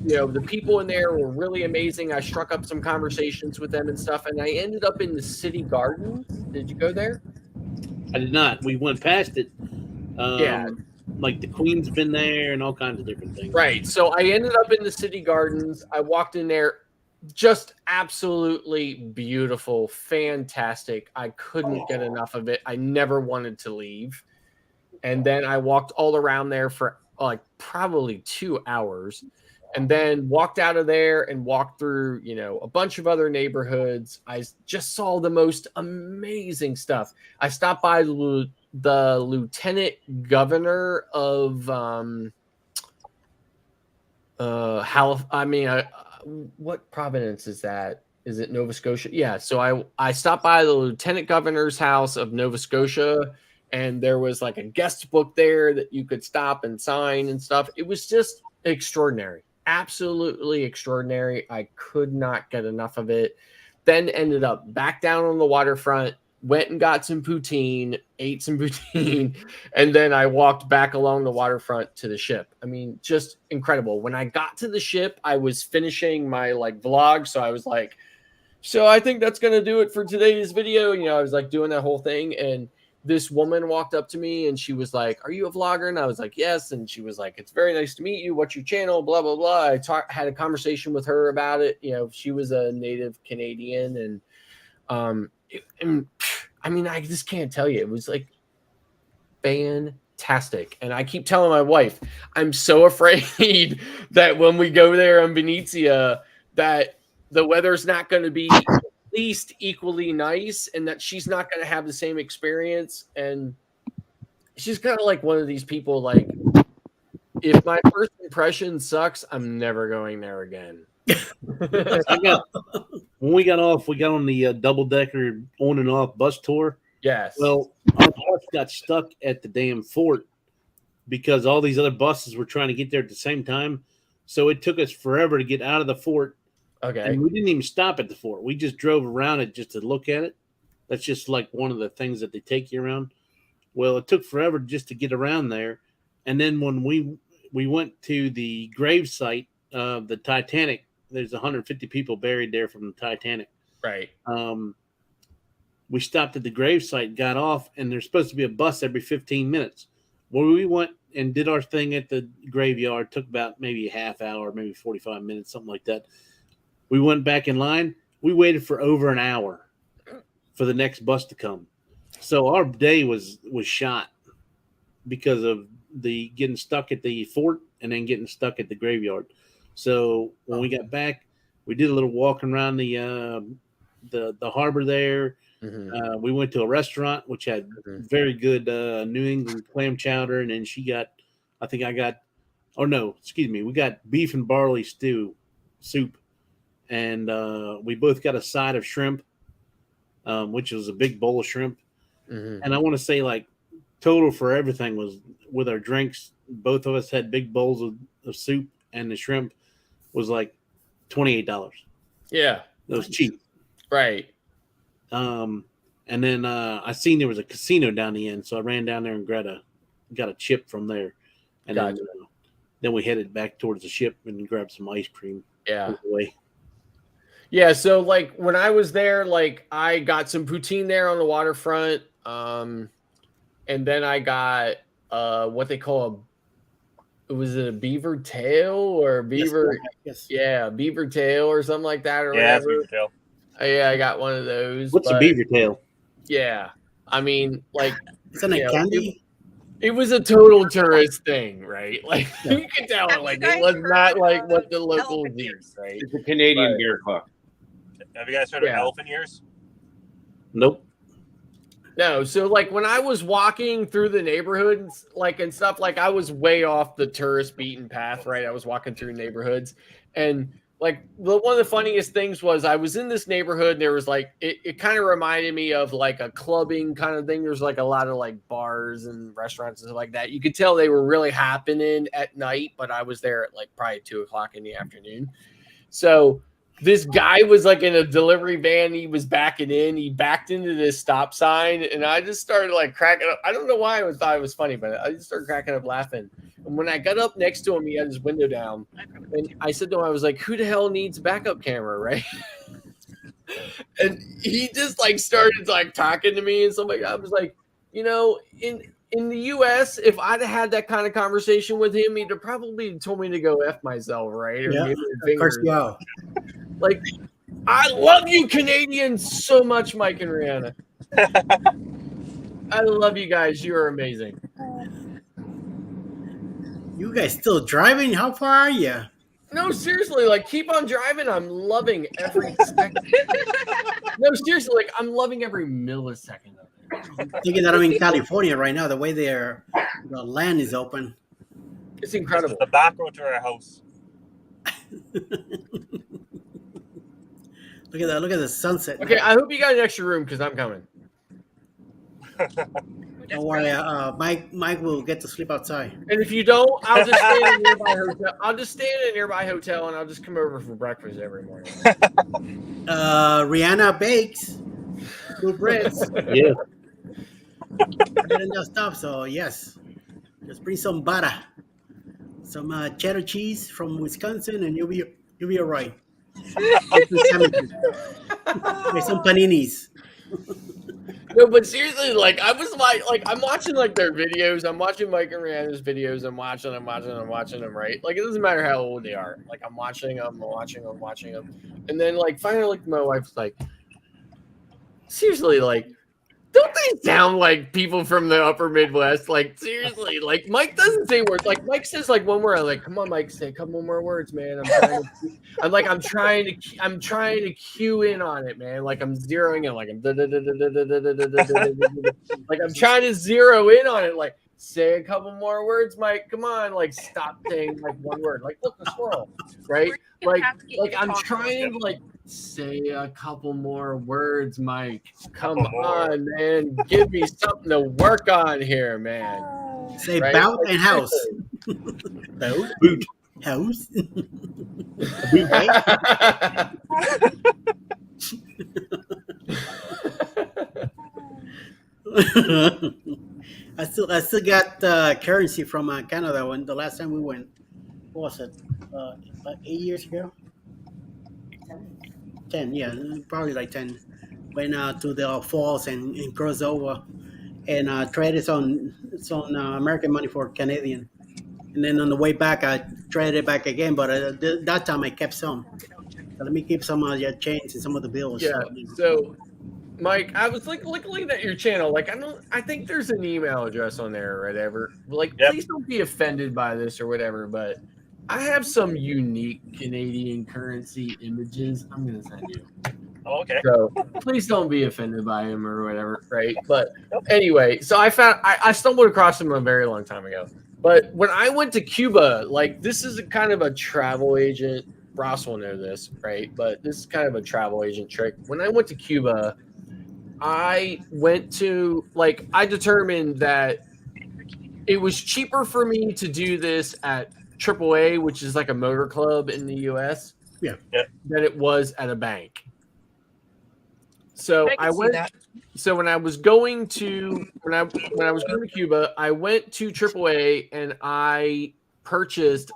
the people in there were really amazing. I struck up some conversations with them and stuff, and I ended up in the city gardens. Did you go there? I did not. We went past it. Yeah. Like the Queen's been there and all kinds of different things. Right. So I ended up in the city gardens. I walked in there. Just absolutely beautiful, fantastic. I couldn't get enough of it. I never wanted to leave. And then I walked all around there for like probably 2 hours and then walked out of there and walked through, a bunch of other neighborhoods. I just saw the most amazing stuff. I stopped by the lieutenant governor of what province is that? Is it Nova Scotia? Yeah. So I stopped by the lieutenant governor's house of Nova Scotia, and there was like a guest book there that you could stop and sign and stuff. It was just extraordinary, absolutely extraordinary. I could not get enough of it. Then ended up back down on the waterfront, went and got some poutine, ate some poutine, and then I walked back along the waterfront to the ship. I mean, just incredible. When I got to the ship, I was finishing my vlog, so I was like, so I think that's going to do it for today's video. I was like doing that whole thing, and this woman walked up to me and she was like, "Are you a vlogger?" And I was like, "Yes." And she was like, "It's very nice to meet you. What's your channel?" Blah, blah, blah. I had a conversation with her about it. She was a native Canadian, and I mean, I just can't tell you. It was like fantastic. And I keep telling my wife, I'm so afraid that when we go there in Venezia, that the weather's not going to be at least equally nice and that she's not going to have the same experience. And she's kind of like one of these people, like, if my first impression sucks, I'm never going there again. When we got off, we got on the double-decker on and off bus tour. Yes. Well, our bus got stuck at the damn fort because all these other buses were trying to get there at the same time. So it took us forever to get out of the fort. Okay. And we didn't even stop at the fort. We just drove around it just to look at it. That's just like one of the things that they take you around. Well, it took forever just to get around there, and then when we went to the grave site of the Titanic, there's 150 people buried there from the Titanic. Right. We stopped at the grave site, got off, and there's supposed to be a bus every 15 minutes. Well, we went and did our thing at the graveyard. Took about maybe a half hour, maybe 45 minutes, something like that. We went back in line. We waited for over an hour for the next bus to come. So our day was shot because of the getting stuck at the fort and then getting stuck at the graveyard. So when we got back, we did a little walk around the harbor there. Mm-hmm. We went to a restaurant which had very good New England clam chowder, and then we got beef and barley soup, and we both got a side of shrimp, which was a big bowl of shrimp. Mm-hmm. And I want to say, like, total for everything was with our drinks. Both of us had big bowls of soup, and the shrimp was like $28. Yeah, it was cheap, right? And then I seen there was a casino down the end, so I ran down there and got a chip from there, and then we headed back towards the ship and grabbed some ice cream. Yeah. Away. Yeah, so like when I was there, like I got some poutine there on the waterfront, and then I got what they call was it a beaver tail or beaver? Yes. Yeah, beaver tail or something like that, or Yeah, it's whatever. beaver tail. Yeah, I got one of those. What's a beaver tail? Yeah, I mean, like, Isn't it candy? It was a total tourist thing, right? Like you could tell, Have like you it guys was heard not of like what the locals elephant eat, ears? right? It's a Canadian Right. beer club. Have you guys heard of Yeah. elephant ears? Nope. No, so like when I was walking through the neighborhoods, like and stuff, like I was way off the tourist beaten path, right? I was walking through neighborhoods, and like one of the funniest things was I was in this neighborhood, and there was like it kind of reminded me of like a clubbing kind of thing. There's like a lot of like bars and restaurants and stuff like that. You could tell they were really happening at night, but I was there at like probably 2:00 in the afternoon. So this guy was like in a delivery van. He was backing in. He backed into this stop sign, and I just started like cracking up. I don't know why I thought it was funny, but I just started cracking up laughing. And when I got up next to him, he had his window down, and I said to him, I was like, "Who the hell needs a backup camera, right?" And he just like started like talking to me and something. I was like, you know, in the U.S., if I'd have had that kind of conversation with him, he'd have probably told me to go F myself, right? Or Yeah, give me a of course, finger. yeah. Like, I love you Canadians so much, Mike and Rihanna. I love you guys. You are amazing. You guys still driving? How far are you? No, seriously, like keep on driving. I'm loving every second. No, seriously, like I'm loving every millisecond of it. Thinking that I'm in California right now. The way the land is open. It's incredible. The back road to our house. Look at that! Look at the sunset. Okay, I hope you got an extra room because I'm coming. Don't worry, Mike will get to sleep outside. And if you don't, I'll just stay in a nearby hotel. I'll just stay in a nearby hotel and I'll just come over for breakfast every morning. Rihanna bakes good breads. Yeah. Better than that stuff. So yes, just bring some butter, some cheddar cheese from Wisconsin, and you'll be all right. Make some paninis. No, but seriously, like I was like I'm watching like their videos. I'm watching Mike and Rihanna's videos. I'm watching them, right? Like it doesn't matter how old they are. Like I'm watching them. And then like finally like my wife's like, seriously, like don't they sound like people from the upper Midwest? Like seriously, like Mike doesn't say words. Like Mike says like one word. I'm like, come on, Mike, say a couple more words, man. I'm trying to cue in on it, man. Like I'm zeroing in, like I'm trying to zero in on it. Like say a couple more words, Mike. Come on, like stop saying like one word. Like look, the squirrel, right? Like I'm trying to like say a couple more words, Mike. Come on, man. Give me something to work on here, man. Say Right? bout and house. Bout, Boot. house. I still got currency from Canada when the last time we went. What was it? About 8 years ago? 10, yeah, probably like 10. Went to the falls and crossed over and traded some American money for Canadian. And then on the way back, I traded it back again, but that time I kept some. So let me keep some of your change and some of the bills. Yeah. So, So, Mike, I was looking at your channel. Like, I think there's an email address on there or whatever. Like, Yep. please don't be offended by this or whatever. But I have some unique Canadian currency images. I'm gonna send you. Oh, okay. So please don't be offended by him or whatever, right? But anyway, so I stumbled across him a very long time ago. But when I went to Cuba, like this is a kind of a travel agent. Ross will know this, right? But this is kind of a travel agent trick. When I went to Cuba, I determined that it was cheaper for me to do this at AAA, which is like a motor club in the US, Yeah. than it was at a bank. So I can I see went. that. So when I was going to when I was going to Cuba, I went to AAA and I purchased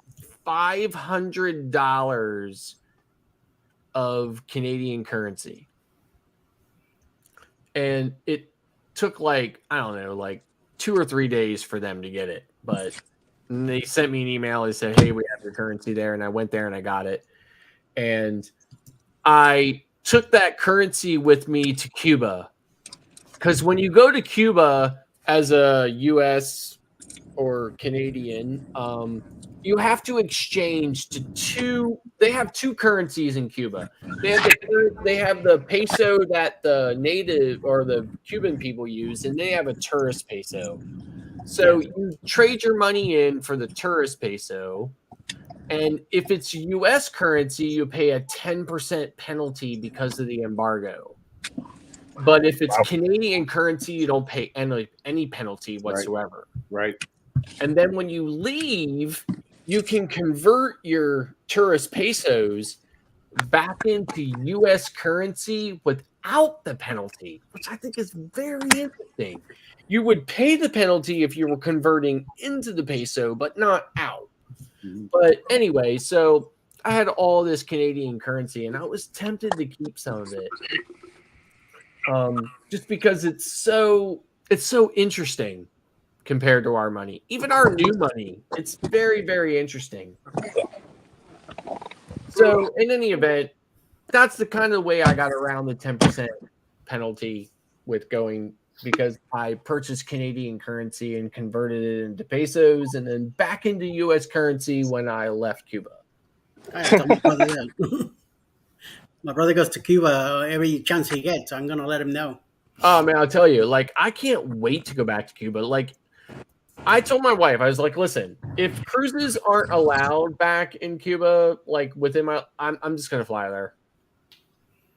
$500 of Canadian currency, and it took like I don't know, like 2 or 3 days for them to get it. But they sent me an email and said, "Hey, we have your currency there," and I went there and I got it, and I took that currency with me to Cuba. Because when you go to Cuba as a U.S. or Canadian, you have to exchange to two. They have two currencies in Cuba. They have the peso that the native or the Cuban people use, and they have a tourist peso. So you trade your money in for the tourist peso, and if it's U.S. currency, you pay a 10% penalty because of the embargo. But if it's Canadian currency, you don't pay any penalty whatsoever. Right. And then when you leave, you can convert your tourist pesos back into U.S. currency without the penalty, which I think is very interesting. You would pay the penalty if you were converting into the peso, but not out. But anyway, so I had all this Canadian currency, and I was tempted to keep some of it. Just because it's so interesting compared to our money, even our new money. It's very, very interesting. So in any event, that's the kind of way I got around the 10% penalty with going, because I purchased Canadian currency and converted it into pesos and then back into U.S. currency when I left Cuba. I tell my brother that. My brother goes to Cuba every chance he gets. I'm gonna let him know. Oh man, I'll tell you, like I can't wait to go back to Cuba. Like I told my wife, I was like, listen, if cruises aren't allowed back in Cuba, like I'm just gonna fly there.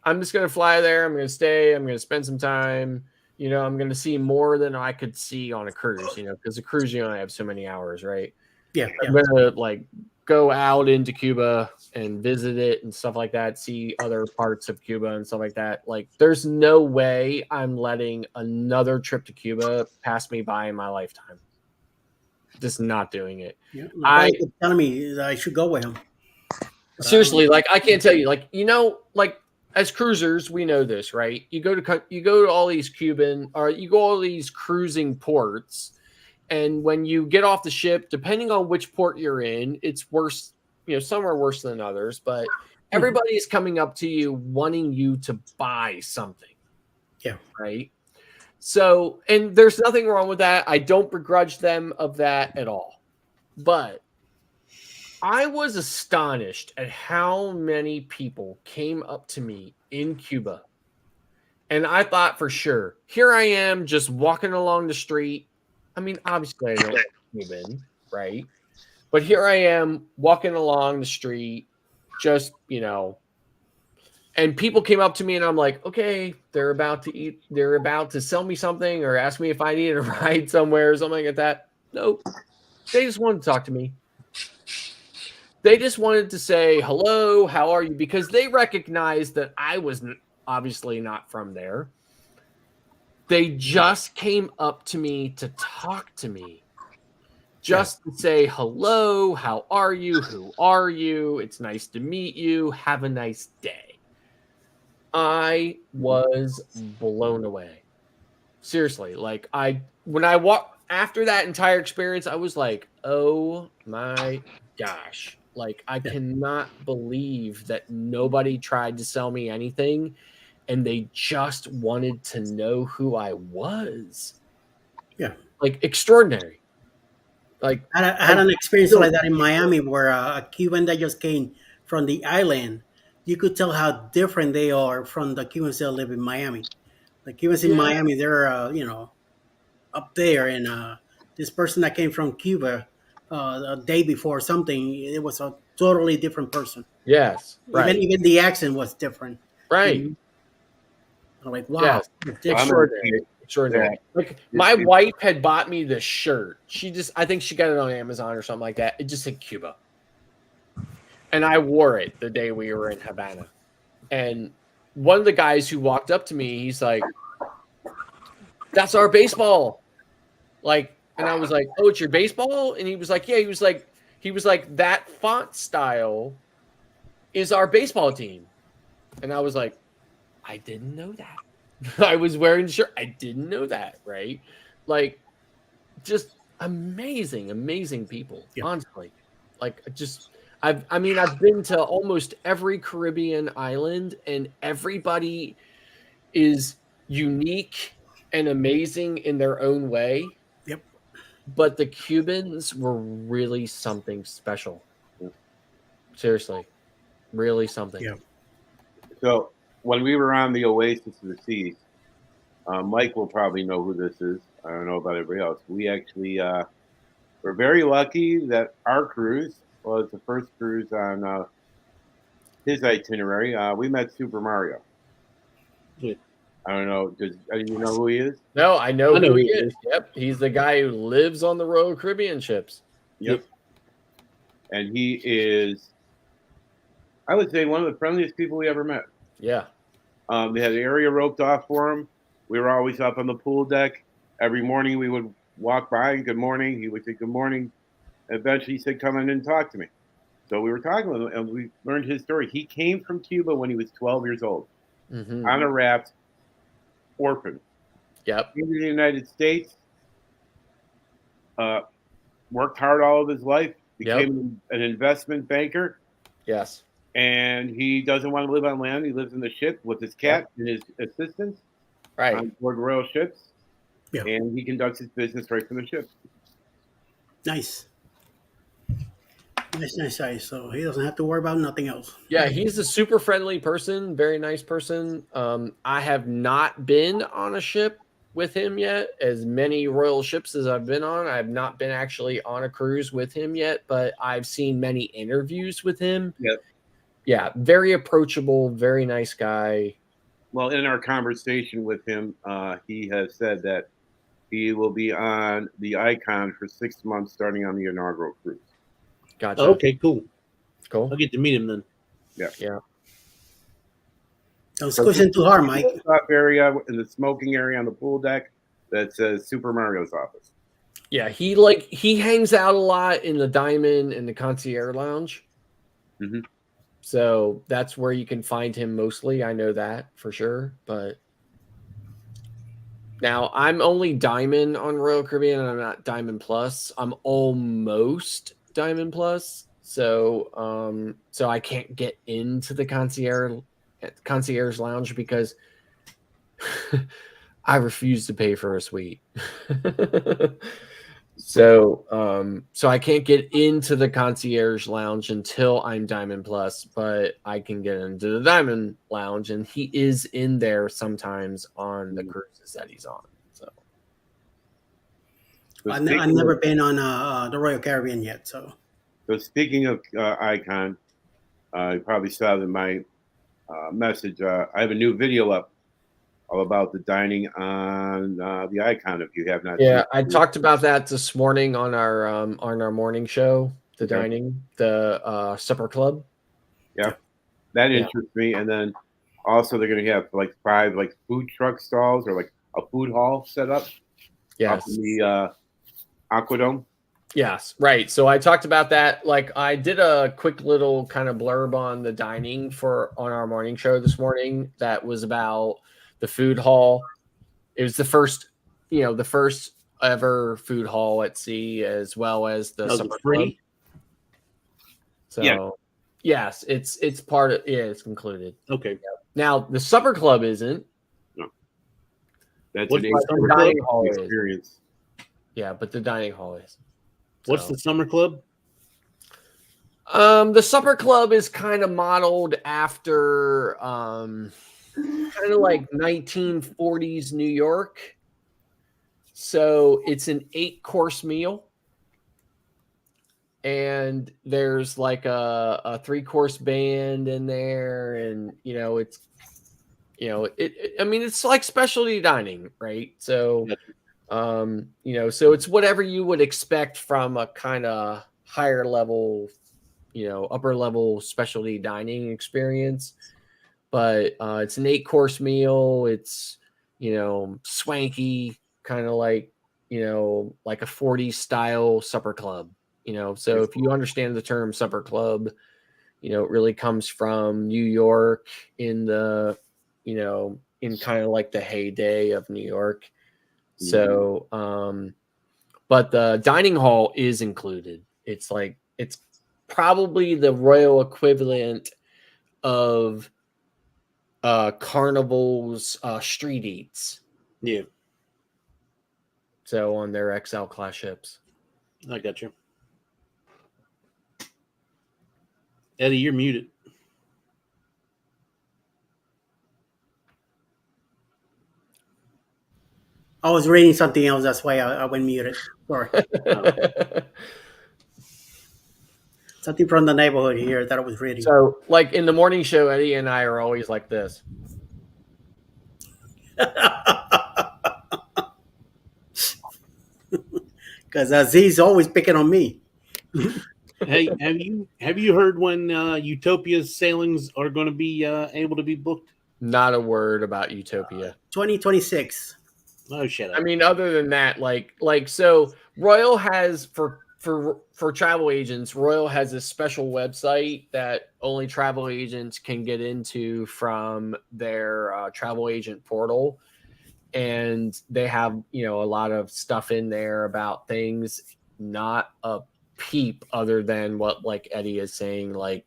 I'm just gonna fly there. I'm gonna stay. I'm gonna spend some time. I'm gonna see more than I could see on a cruise. Because a cruise you only have so many hours, right? Yeah. I'm gonna like go out into Cuba and visit it and stuff like that, see other parts of Cuba and stuff like that. Like, there's no way I'm letting another trip to Cuba pass me by in my lifetime. Just not doing it. Yeah. My brother kept telling me that I should go with him. Seriously, like I can't tell you, like as cruisers, we know this, right? You go to all these all these cruising ports. And when you get off the ship, depending on which port you're in, it's worse. Some are worse than others, but everybody is coming up to you wanting you to buy something. Yeah. Right. So, and there's nothing wrong with that. I don't begrudge them of that at all. But I was astonished at how many people came up to me in Cuba. And I thought for sure, here I am just walking along the street. I mean, obviously I don't know Cuban, right? But here I am walking along the street, just, and people came up to me and I'm like, okay, they're about to sell me something or ask me if I needed a ride somewhere or something like that. Nope. They just wanted to talk to me. They just wanted to say, hello, how are you? Because they recognized that I was obviously not from there. They just came up to me to talk to me. Just to say hello, how are you? Who are you? It's nice to meet you. Have a nice day. I was blown away. Seriously, like when I walked after that entire experience, I was like, "Oh my gosh." Like I cannot believe that nobody tried to sell me anything and they just wanted to know who I was. Yeah. Like extraordinary. Like I had an experience like that in Miami where a Cuban that just came from the island, you could tell how different they are from the Cubans that live in Miami. The Cubans in Yeah. Miami, they're, up there. And this person that came from Cuba a day before or something, it was a totally different person. Yes. Right. Even the accent was different. Right. I'm like, wow, Yes. different. Extraordinary. Extraordinary. Like my wife had bought me this shirt. I think she got it on Amazon or something like that. It just said Cuba. And I wore it the day we were in Havana. And one of the guys who walked up to me, he's like, "That's our baseball." Like, and I was like, "Oh, it's your baseball?" And he was like, "Yeah." He was like, "That font style is our baseball team." And I was like, "I didn't know that." I was wearing the shirt. I didn't know that, right? Like, just amazing people. Yeah. Honestly, like, I've been to almost every Caribbean island, and everybody is unique and amazing in their own way. Yep. But the Cubans were really something special. Seriously, really something. Yeah. So when we were on the Oasis of the Seas, Mike will probably know who this is. I don't know about everybody else. We actually were very lucky that our cruise was the first cruise on his itinerary. We met Super Mario. Yeah. I don't know. Do you know who he is? No, I know I know who he who he is. Yep, he's the guy who lives on the Royal Caribbean ships. Yep. And he is, I would say, one of the friendliest people we ever met. Yeah. They had an area roped off for him. We were always up on the pool deck. Every morning we would walk by and good morning. He would say good morning. Eventually he said, come in and talk to me. So we were talking with him and we learned his story. He came from Cuba when he was 12 years old on a raft, orphan. Yep. Came to the United States, worked hard all of his life, became an investment banker. Yes. And he doesn't want to live on land. He lives in the ship with his cat and his assistants on board royal ships. Yeah. And he conducts his business right from the ship. Nice. Nice. So he doesn't have to worry about nothing else. Yeah, he's a super friendly person, very nice person. I have not been on a ship with him yet. As many royal ships as I've been on, I have not been actually on a cruise with him yet, but I've seen many interviews with him. Yep. Yeah, very approachable, very nice guy. Well, in our conversation with him, he has said that he will be on the Icon for 6 months, starting on the inaugural cruise. Gotcha. Okay, cool. Cool. I'll get to meet him then. Yeah. Don't squish him too hard, Mike. Top area in the smoking area on the pool deck that says Super Mario's office. Yeah, he hangs out a lot in the Diamond and the Concierge Lounge. Mm-hmm. So that's where you can find him mostly. I know that for sure. But now I'm only Diamond on Royal Caribbean, and I'm not Diamond Plus. I'm almost Diamond Plus. So I can't get into the Concierge Lounge because I refuse to pay for a suite. So I can't get into the Concierge Lounge until I'm Diamond Plus, but I can get into the Diamond Lounge, and he is in there sometimes on the cruises that he's on. So I've never been on the Royal Caribbean yet. So speaking of Icon, you probably saw in my message. I have a new video up all about the dining on the Icon. If you have not, yeah, I talked about that this morning on our morning show, the dining, the supper club. Yeah, that interests me. And then also they're going to have like 5 like food truck stalls or like a food hall set up Yes. up in the Aquadome. Yes, right. So I talked about that. Like I did a quick little kind of blurb on the dining on our morning show this morning. That was about the food hall. It was the first ever food hall at sea, as well as the Was it supper club. free? So Yeah. yes, it's part of it's included. Okay. Now the supper club isn't. That's What's an the summer The club? dining hall is. experience. Yeah, but the dining hall is. What's So. the summer club? The supper club is kind of modeled after kind of like 1940s New York. So it's an 8-course meal. And there's like a 3-course band in there, and it's I mean it's like specialty dining, right? So so it's whatever you would expect from a kind of higher level, upper level specialty dining experience. But it's an 8-course meal. It's, swanky, kind of like, like a 40s style supper club, So if you understand the term supper club, it really comes from New York in the, in kind of like the heyday of New York. So, but the dining hall is included. It's probably the royal equivalent of Carnival's street eats. Yeah, So on their XL class ships. I got you. Eddie, you're muted. I was reading something else. That's why I went muted. Sorry. Something from the neighborhood here that I was reading. So, like in the morning show, Eddie and I are always like this. Because Z's always picking on me. Hey, have you heard when Utopia's sailings are going to be able to be booked? Not a word about Utopia. 2026. Oh, shut up. I mean, other than that, so Royal has for travel agents, Royal has a special website that only travel agents can get into from their travel agent portal. And they have, a lot of stuff in there about things, not a peep other than what like Eddie is saying, like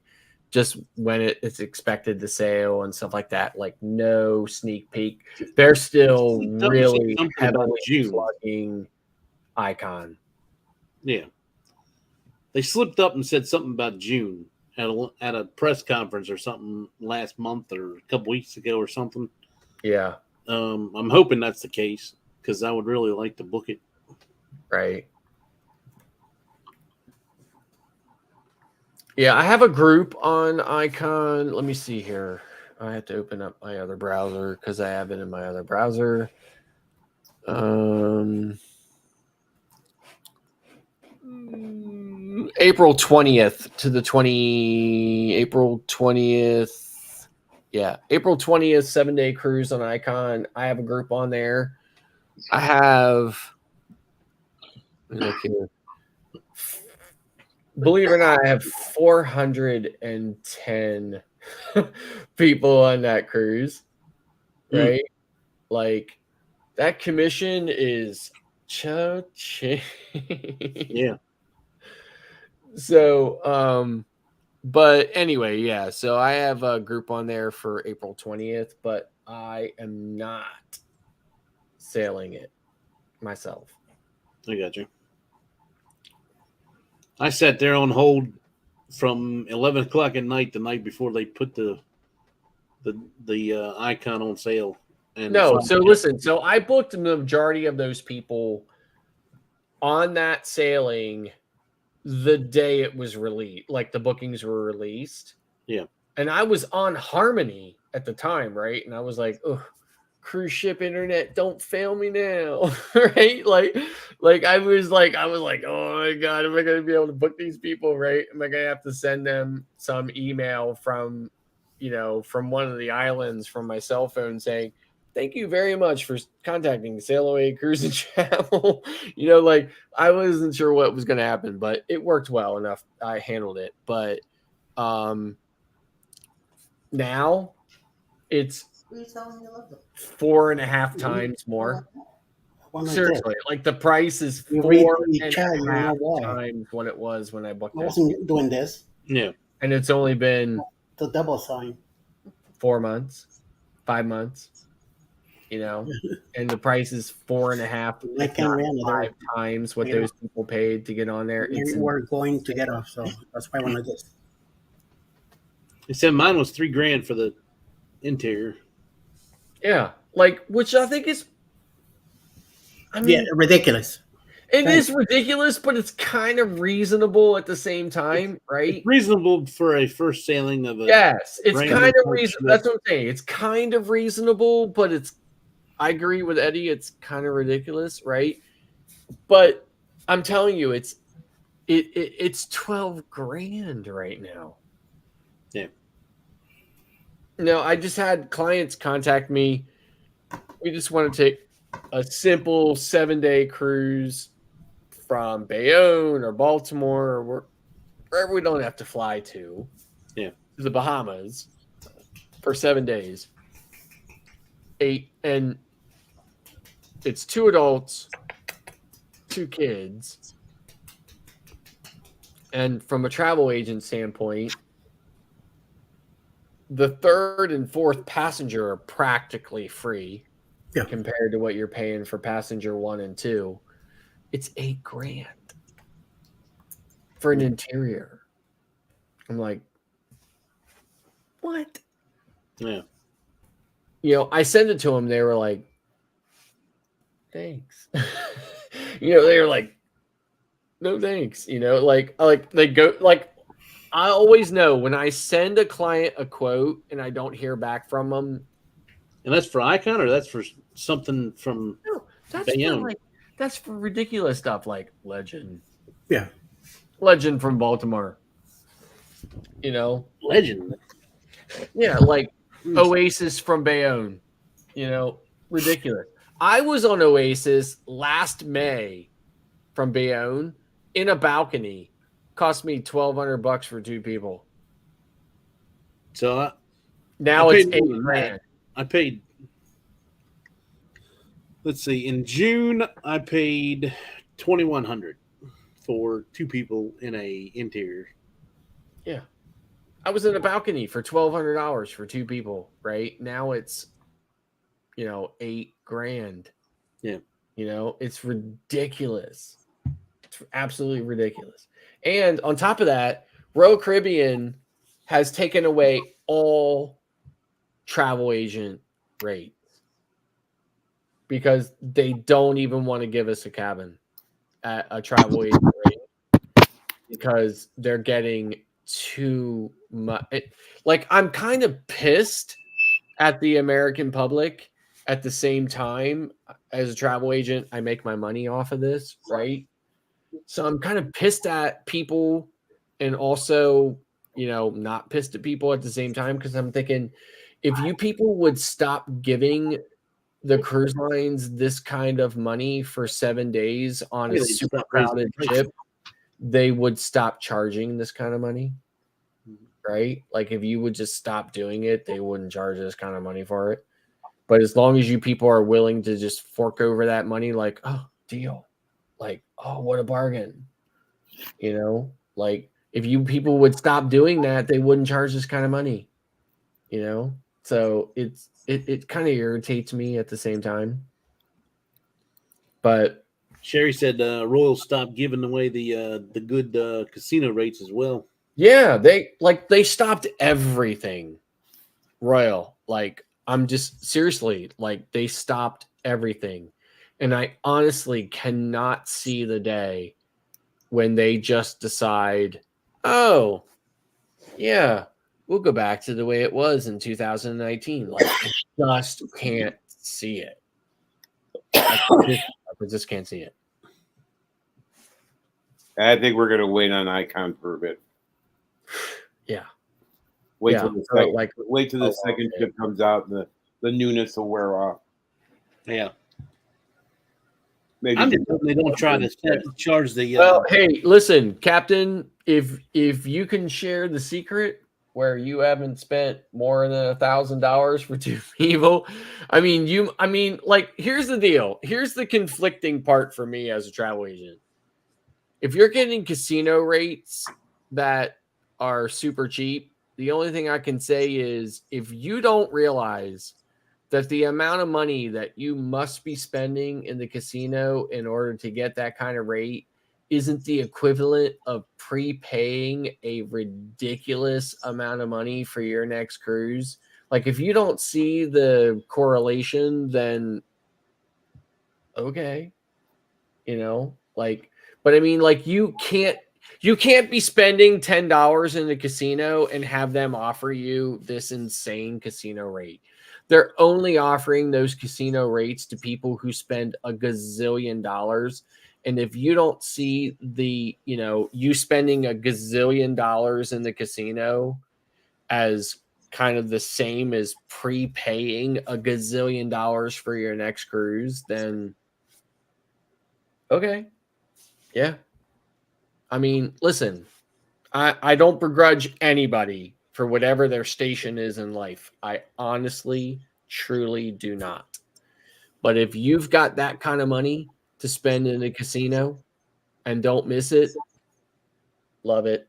just when it's expected to sail and stuff like that. Like no sneak peek. They're still really heavily plugging Icon. Yeah. They slipped up and said something about June at a press conference or something last month or a couple weeks ago or something. Yeah. I'm hoping that's the case because I would really like to book it. Right. Yeah, I have a group on Icon. Let me see here. I have to open up my other browser because I have it in my other browser. April 20th to the April 20th. Yeah, April 20th, 7-day cruise on Icon. I have a group on there. I have, look here. Believe it or not, I have 410 people on that cruise. Right? Like that commission is cha-ching. Yeah. So, but anyway, yeah. So I have a group on there for April 20th, but I am not sailing it myself. I got you. I sat there on hold from 11 o'clock at night the night before they put the Icon on sale. And no, so listen. So I booked the majority of those people on that sailing the day it was released, like the bookings were released. Yeah. And I was on Harmony at the time, right? And I was like, oh, cruise ship internet, don't fail me now. Right? Like I was like, oh my God, am I gonna be able to book these people, right? Am I gonna have to send them some email from one of the islands from my cell phone saying, thank you very much for contacting Sail Away Cruise and Travel. You know, like I wasn't sure what was going to happen, but it worked well enough. I handled it. But now it's Please tell me you love them. 4.5 times more. One like this. Seriously, like the price is You read four the and chat, a you half know why. times what it was when I booked I it. wasn't doing this. Yeah. And it's only been The double sign. 4 months, 5 months, you know, and the price is 4.5, I if can't not remember 5 there. times what You know. those people paid to get on there. It's We're going to get off, so that's why I want to this. They said mine was $3,000 for the interior. yeah, like which I think is, I mean, Yeah, ridiculous. it is ridiculous, but it's kind of reasonable at the same time, right? It's reasonable for a first sailing of a Yes, it's random kind of type reasonable. ship. That's what I'm saying. It's kind of reasonable, but it's, I agree with Eddie. It's kind of ridiculous, right? But I'm telling you, it's 12 grand right now. Yeah. No, I just had clients contact me. We just want to take a simple 7-day cruise from Bayonne or Baltimore or wherever we don't have to fly to. Yeah. To the Bahamas for 7 days. 8, and it's 2 adults, 2 kids. And from a travel agent standpoint, the 3rd and 4th passenger are practically free compared to what you're paying for passenger 1 and 2. It's $8,000 for an interior. I'm like, what? Yeah. You know, I sent it to them. They were like, thanks. You know, they were like, no thanks. You know, like they go, like, I always know when I send a client a quote and I don't hear back from them. And that's for Icon, or that's for something from No, that's Bayonne? for, like, that's for ridiculous stuff like Legend. Yeah. Legend from Baltimore. You know? Legend. Yeah, like Oasis from Bayonne. You know, ridiculous. I was on Oasis last May from Bayonne in a balcony. Cost me $1,200 for 2 people. So now I it's paid more than $8,000. that. I paid. Let's see. In June, I paid $2,100 for 2 people in a interior. Yeah, I was in a balcony for $1,200 for 2 people. Right now, it's, you know, $8,000. Yeah, you know, it's ridiculous. It's absolutely ridiculous. And on top of that, Royal Caribbean has taken away all travel agent rates because they don't even want to give us a cabin at a travel agent rate because they're getting too much. Like, I'm kind of pissed at the American public. At the same time, as a travel agent, I make my money off of this, right? So I'm kind of pissed at people and also, you know, not pissed at people at the same time because I'm thinking if you people would stop giving the cruise lines this kind of money for 7 days on a super crowded ship, they would stop charging this kind of money, right? Like if you would just stop doing it, they wouldn't charge this kind of money for it. But as long as you people are willing to just fork over that money, like, oh, deal. Like, oh, what a bargain. You know, like if you people would stop doing that, they wouldn't charge this kind of money. You know, so it kind of irritates me at the same time. But Sherry said Royal stopped giving away the good casino rates as well. yeah, they stopped everything. Royal, like I'm just seriously, like they stopped everything. And I honestly cannot see the day when they just decide, oh, yeah, we'll go back to the way it was in 2019. Like, I just can't see it. I just can't see it. I think we're going to wait on Icon for a bit. Yeah. Wait Yeah, till the so, second, like, wait till the second ship comes out and the newness will wear off. Yeah. Maybe I'm just hoping they don't try to charge the. Well, hey, listen, Captain. If you can share the secret where you haven't spent more than $1,000 for two people, I mean, like, here's the deal. Here's the conflicting part for me as a travel agent. If you're getting casino rates that are super cheap, the only thing I can say is if you don't realize that the amount of money that you must be spending in the casino in order to get that kind of rate isn't the equivalent of prepaying a ridiculous amount of money for your next cruise. Like, if you don't see the correlation, then okay, like, but I mean, like, you can't be spending $10 in the casino and have them offer you this insane casino rate. They're only offering those casino rates to people who spend a gazillion dollars. And if you don't see you spending a gazillion dollars in the casino as kind of the same as prepaying a gazillion dollars for your next cruise, then okay. Yeah. I mean, listen, I don't begrudge anybody for whatever their station is in life. I honestly, truly do not. But if you've got that kind of money to spend in a casino and don't miss it, love it.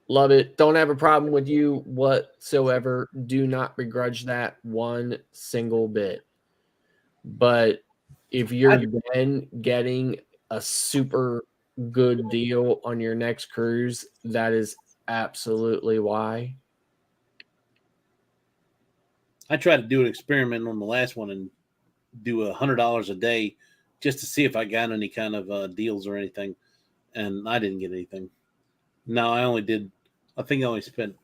Love it. Don't have a problem with you whatsoever. Do not begrudge that one single bit. But if you're then getting a super good deal on your next cruise, that is absolutely why. I tried to do an experiment on the last one and do $100 a day just to see if I got any kind of deals or anything, and I didn't get anything. No, I think I only spent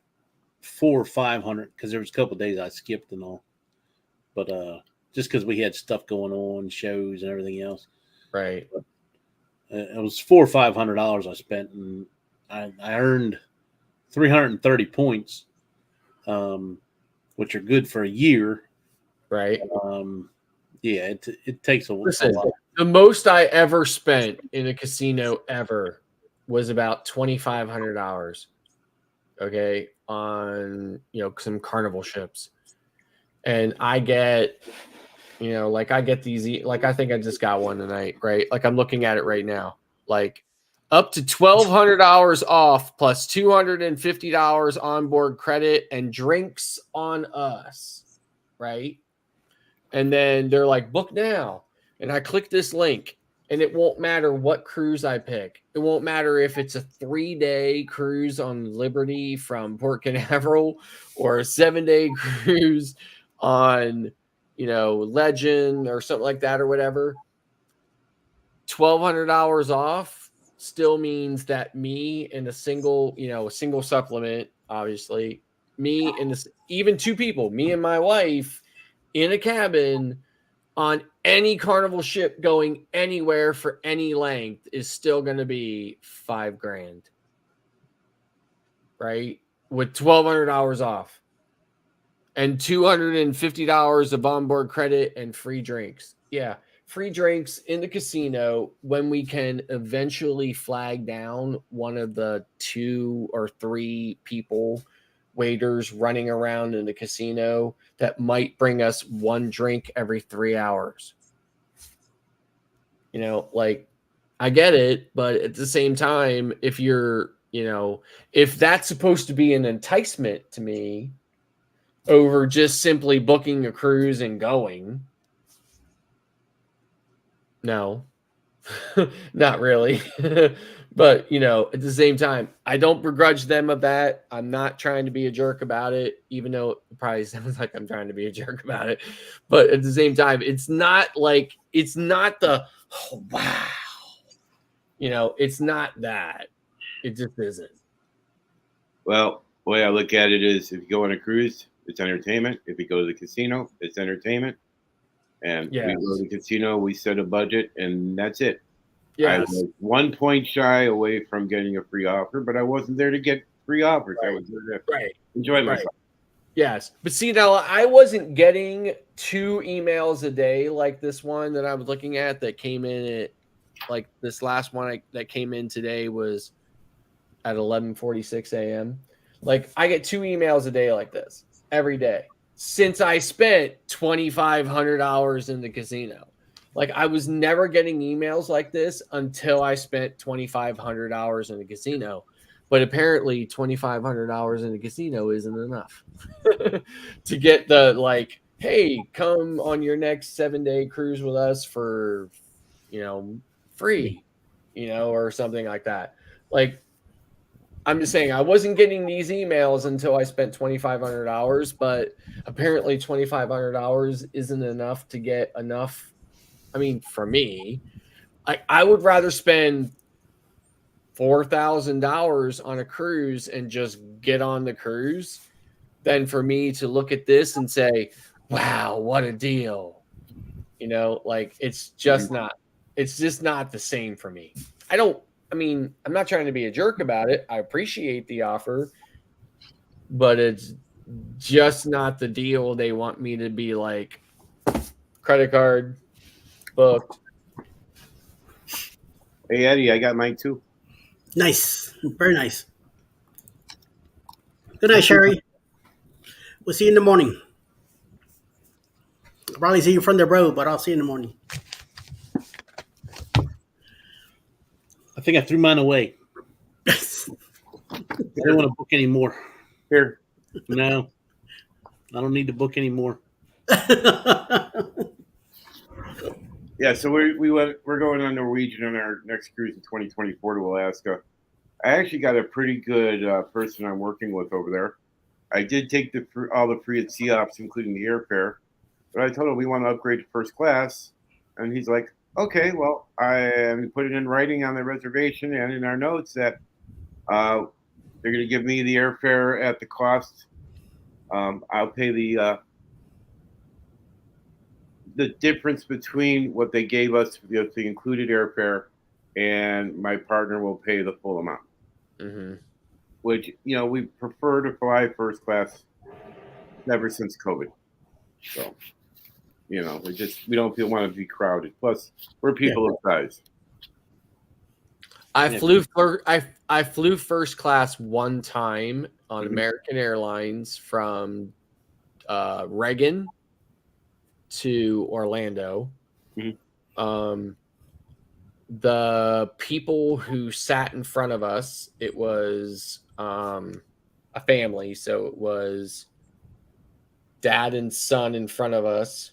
400 or 500 because there was a couple of days I skipped and all, but just because we had stuff going on, shows and everything else. Right. But, it was $400 or $500 I spent, and I earned 330 points, which are good for a year. Right. Yeah, it takes a lot. The most I ever spent in a casino ever was about $2,500. Okay, on some Carnival ships, and I get I get these, like, I think I just got one tonight, right? Like, I'm looking at it right now, like, up to $1,200 off plus $250 onboard credit and drinks on us, right? And then they're like, book now. And I click this link, and it won't matter what cruise I pick. It won't matter if it's a 3-day cruise on Liberty from Port Canaveral or a 7-day cruise on, Legend or something like that or whatever. $1,200 off still means that me and a single supplement, obviously, me and even two people, me and my wife in a cabin on any Carnival ship going anywhere for any length is still going to be $5,000, right? With $1,200 off and $250 of onboard credit and free drinks. Yeah, free drinks in the casino when we can eventually flag down one of the 2 or 3 people, waiters running around in the casino that might bring us one drink every 3 hours. Like, I get it, but at the same time, if you're, if that's supposed to be an enticement to me over just simply booking a cruise and going, no, not really. But, at the same time, I don't begrudge them of that. I'm not trying to be a jerk about it, even though it probably sounds like I'm trying to be a jerk about it. But at the same time, it's not the, oh, wow. It's not that. It just isn't. Well, the way I look at it is, if you go on a cruise, it's entertainment. If you go to the casino, it's entertainment. And we go to the casino, we set a budget, and that's it. Yes. I was 1 point shy away from getting a free offer, but I wasn't there to get free offers. Right. I was there to enjoy myself. Yes. But see, now I wasn't getting 2 emails a day like this one that I was looking at that came in at like this last one that came in today was at 11:46 a.m. Like I get 2 emails a day like this every day since I spent $2,500 in the casino. Like I was never getting emails like this until I spent $2,500 in the casino. But apparently $2,500 in the casino isn't enough to get the like, hey, come on your next 7-day cruise with us for, free, or something like that. Like I'm just saying I wasn't getting these emails until I spent $2,500, but apparently $2,500 isn't enough to get enough. I mean, for me, I would rather spend $4,000 on a cruise and just get on the cruise than for me to look at this and say, wow, what a deal. Like it's just not the same for me. I'm not trying to be a jerk about it. I appreciate the offer, but it's just not the deal they want me to be like credit card booked. Hey Eddie, I got mine too. Nice. Very nice. Good night, Sherry. We'll see you in the morning. I'll probably see you from the road, but I'll see you in the morning. I think I threw mine away. I don't want to book anymore. Here. No, I don't need to book anymore. Yeah, so we're going on Norwegian on our next cruise in 2024 to Alaska. I actually got a pretty good person I'm working with over there. I did take all the free at sea ops, including the airfare, but I told him we want to upgrade to first class, and he's like, "Okay, well, I put it in writing on the reservation and in our notes that they're going to give me the airfare at the cost. I'll pay the difference between what they gave us for the included airfare, and my partner will pay the full amount." Mm-hmm. Which we prefer to fly first class ever since COVID. So we don't want to be crowded. Plus, we're people of size. I flew first class one time on American Airlines from Reagan to Orlando. Mm-hmm. The people who sat in front of us, it was a family, so it was dad and son in front of us,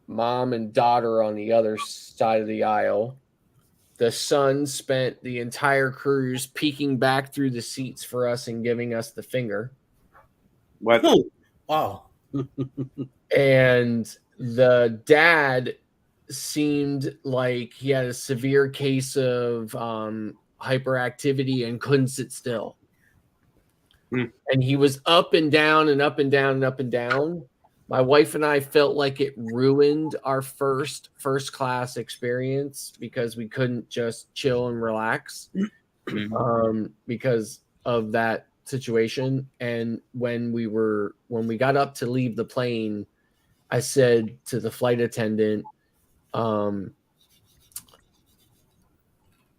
mom and daughter on the other side of the aisle. The son spent the entire cruise peeking back through the seats for us and giving us the finger. What? Oh, wow. And the dad seemed like he had a severe case of hyperactivity and couldn't sit still. And he was up and down and up and down and up and down. My wife and I felt like it ruined our first class experience because we couldn't just chill and relax because of that situation. And when we got up to leave the plane, I said to the flight attendant,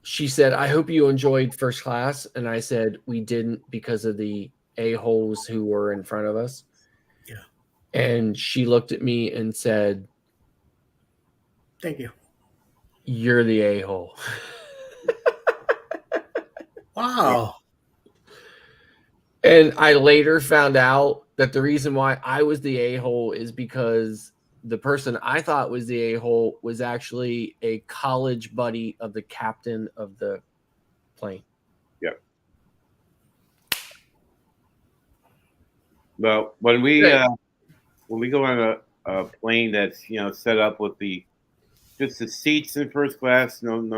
she said, "I hope you enjoyed first class." And I said, "We didn't because of the a-holes who were in front of us." Yeah. And she looked at me and said, Thank you. "You're the a-hole." Wow. And I later found out that the reason why I was the a-hole is because the person I thought was the a-hole was actually a college buddy of the captain of the plane. Yep. Well, when we go on a plane that's set up with just the seats in first class, and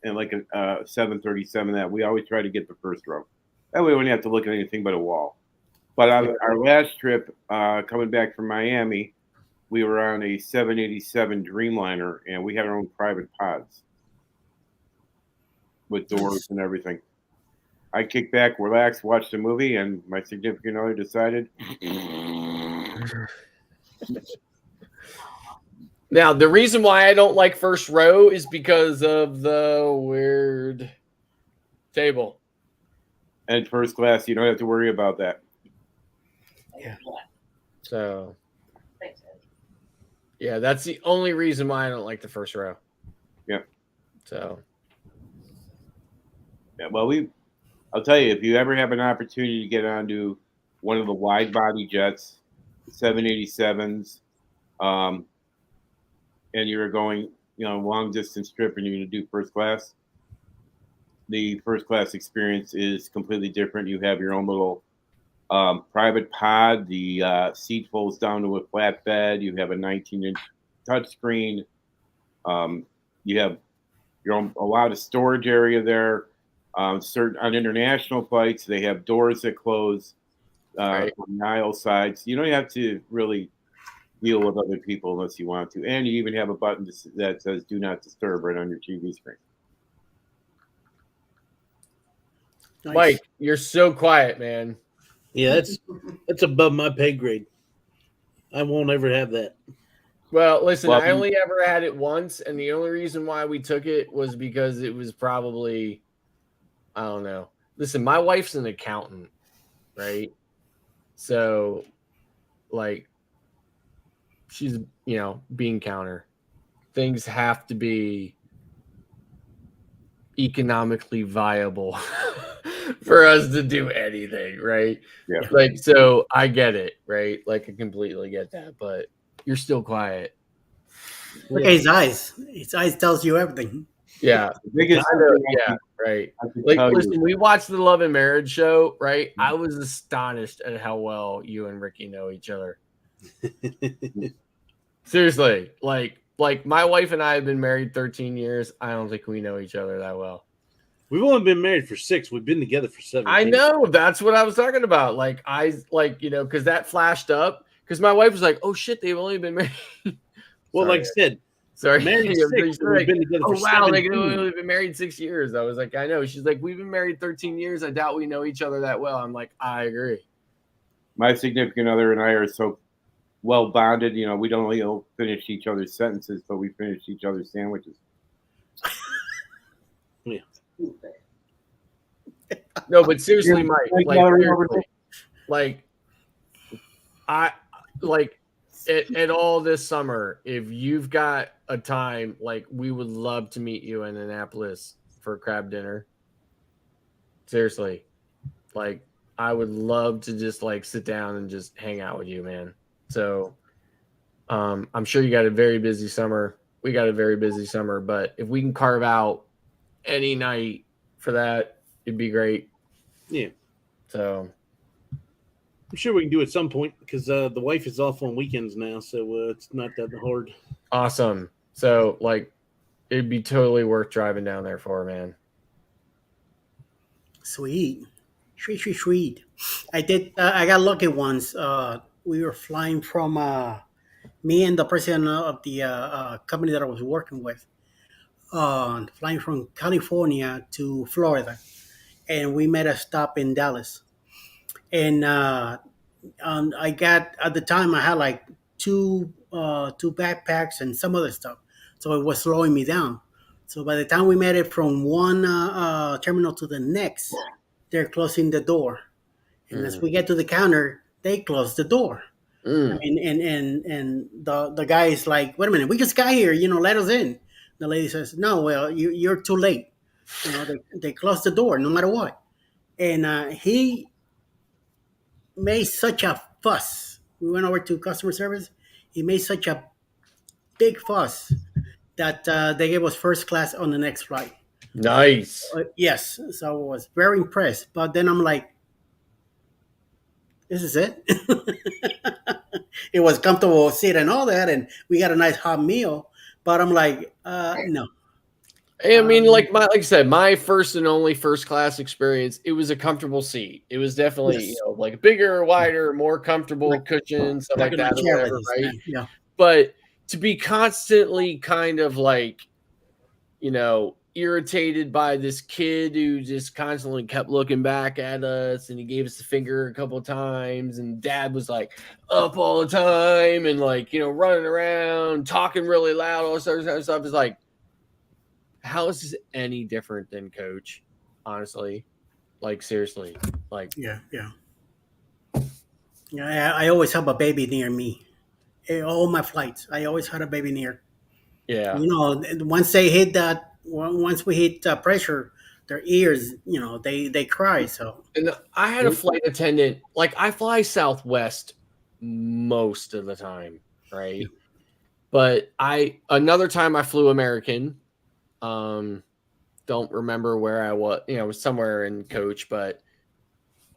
like a 737, that we always try to get the first row. That way we don't have to look at anything but a wall. But on our last trip, coming back from Miami, we were on a 787 Dreamliner, and we had our own private pods with doors and everything. I kick back, relax, watch the movie, and my significant other decided. Now, the reason why I don't like first row is because of the weird table. And first class, you don't have to worry about that. So, yeah, that's the only reason why I don't like the first row. Yeah. So, Yeah, well, I'll tell you, if you ever have an opportunity to get onto one of the wide body jets, 787s, and you're going, long distance trip and you're going to do first class, the first class experience is completely different. You have your own little private pod. The seat folds down to a flat bed. You have a 19-inch touchscreen. You have a lot of storage area there. On international flights, they have doors that close Right. on the aisle sides. You don't have to really deal with other people unless you want to. And you even have a button that says "Do Not Disturb" right on your TV screen. Nice. Mike, you're so quiet, man. Yeah, that's above my pay grade. I won't ever have that. Well, listen, Well, I only ever had it once, and the only reason why we took it was because it was probably, I don't know. Listen, my wife's an accountant, right? So, like, she's, bean counter. Things have to be economically viable for us to do anything, right? Yeah. Like, so I get it, right? Like, I completely get that, but you're still quiet. Look at his eyes. His eyes tells you everything. Yeah. the biggest I know, thing yeah, right. I can Like, tell you- listen, we watched the Love and Marriage show, right? I was astonished at how well you and Ricky know each other. Seriously, like my wife and I have been married 13 years. I don't think we know each other that well. We've only been married for 6. We've been together for 7. I know, that's what I was talking about. Like, because that flashed up. Because my wife was like, "Oh shit, they've only been married." Well, Sorry. like I said, Sorry, married She's 6, but we've like, been together "Oh for wow, 17. they've only been married 6 years." I was like, "I know." She's like, "We've been married 13 years. I doubt we know each other that well." I'm like, "I agree." My significant other and I are so well bonded. We don't only finish each other's sentences, but we finish each other's sandwiches. No, but seriously, Mike, Like, like, Valerie seriously, over like, I like at all this summer. If you've got a time, like, we would love to meet you in Annapolis for crab dinner. Seriously, like, I would love to just like sit down and just hang out with you, man. So, I'm sure you got a very busy summer. We got a very busy summer, but if we can carve out any night for that, it'd be great. Yeah. So, I'm sure we can do it at some point because the wife is off on weekends now, so it's not that hard. awesome. So, like, it'd be totally worth driving down there for, man. Sweet. Sweet. I did. I got lucky once. We were flying from me and the president of the company that I was working with, flying from California to Florida, and we made a stop in Dallas. And I got, at the time I had like two backpacks and some other stuff, so it was slowing me down. So by the time we made it from one terminal to the next, they're closing the door, and as we get to the counter, they close the door. Mm. And the guy is like, "Wait a minute, we just got here, let us in." The lady says, "No, well, you're too late. They close the door no matter what." And he made such a fuss. We went over to customer service. He made such a big fuss that they gave us first class on the next flight. Nice. Yes, so I was very impressed. But then I'm like, this is it. It was comfortable seat and all that, and we got a nice hot meal. But I'm like, no. I mean, like I said, my first and only first class experience, it was a comfortable seat. It was definitely, Yes. like bigger, wider, more comfortable Like- cushions, stuff like in my that, or chair whatever, like this, right? man. Yeah. But to be constantly kind of like, irritated by this kid who just constantly kept looking back at us, and he gave us the finger a couple of times, and dad was like up all the time and like, you know, running around, talking really loud, all this other stuff. Is like, how is this any different than coach? Honestly, like seriously, like Yeah, yeah. Yeah, I always have a baby near me. All my flights, I always had a baby near. yeah. You know, once they hit that, once we hit pressure, their ears, you know, they cry. So And I had a flight attendant, like I fly Southwest most of the time, right? Yeah. But another time I flew American. Don't remember where I was, you know, it was somewhere in coach, but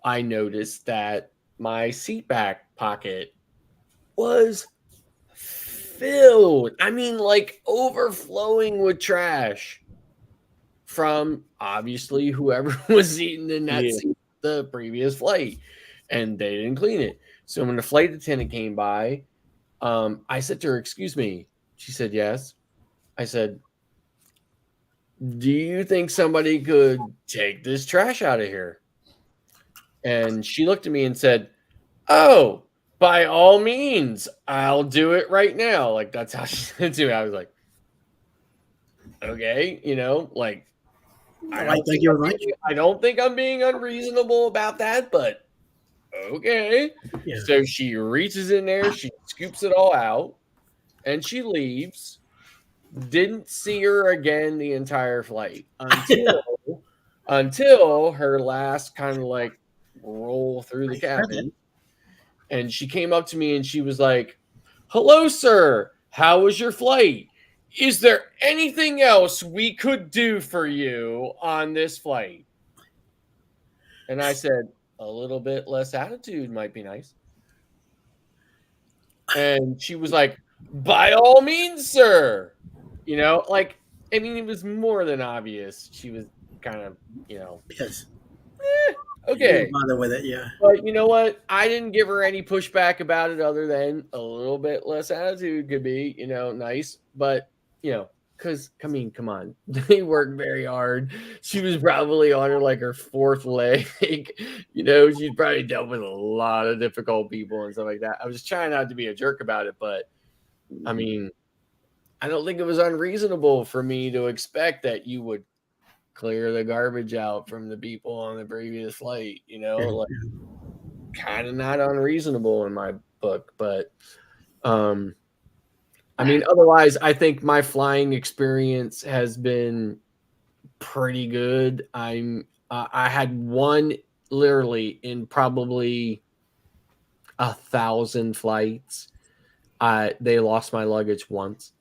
I noticed that my seat back pocket was filled. I mean, like overflowing with trash from obviously whoever was eating in that seat the previous flight, and they didn't clean it. So when the flight attendant came by, I said to her, "Excuse me." She said, "Yes." I said, "Do you think somebody could take this trash out of here?" And she looked at me and said, "Oh, by all means, I'll do it right now." Like that's how she said to me. I was like, okay, you know, like I thank you very much. I don't think I'm being unreasonable about that, but okay. Yeah. So she reaches in there, she scoops it all out, and she leaves. Didn't see her again the entire flight until her last kind of like roll through the cabin. And she came up to me and she was like, "Hello, sir. How was your flight? Is there anything else we could do for you on this flight?" And I said, "A little bit less attitude might be nice." And she was like, "By all means, sir." You know, like, I mean, it was more than obvious. She was kind of, you know, Yes. okay. Don't bother with it. Yeah. But you know what? I didn't give her any pushback about it other than a little bit less attitude could be, you know, nice. But, you know, because, I mean, come on. They work very hard. She was probably on her fourth leg. You know, she's probably dealt with a lot of difficult people and stuff like that. I was trying not to be a jerk about it, but I mean, I don't think it was unreasonable for me to expect that you would clear the garbage out from the people on the previous flight, you know, like kind of not unreasonable in my book. But I mean, otherwise, I think my flying experience has been pretty good. I had one literally in probably 1,000 flights. They lost my luggage once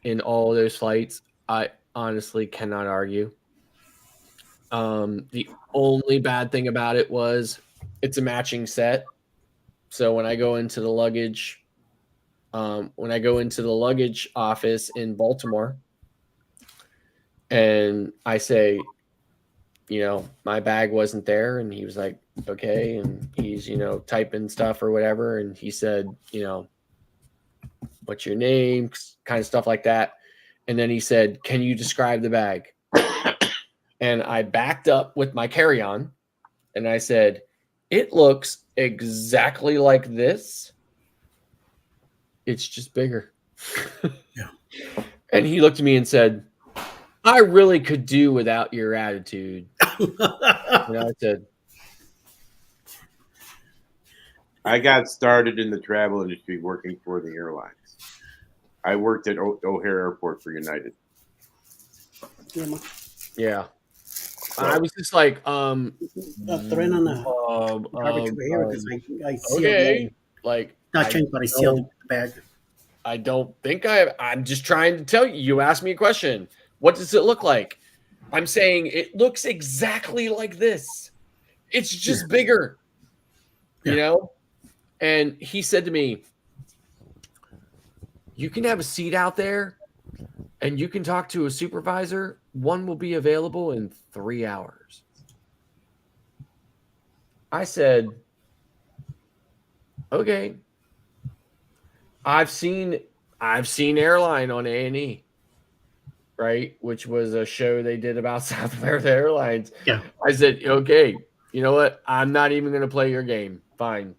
in all those flights. I honestly cannot argue. The only bad thing about it was it's a matching set. So when I go into the luggage office in Baltimore and I say, you know, my bag wasn't there, and he was like, okay, and he's, you know, typing stuff or whatever, and he said, you know, what's your name, kind of stuff like that. And then he said, can you describe the bag? And I backed up with my carry-on and I said, it looks exactly like this. It's just bigger. Yeah. And he looked at me and said, I really could do without your attitude. And I said, I got started in the travel industry working for the airlines. I worked at O'Hare Airport for United. yeah. I was just like, throwing on the garbage over here because I sealed okay, it. like Not changed, but I sealed the bag. I don't think I'm just trying to tell you. You asked me a question. What does it look like? I'm saying it looks exactly like this. It's just bigger, you know? And he said to me, you can have a seat out there and you can talk to a supervisor. One will be available in 3 hours. I said, okay. I've seen airline on A&E. right? Which was a show they did about South America Airlines. Yeah. I said, okay, you know what? I'm not even going to play your game. Fine.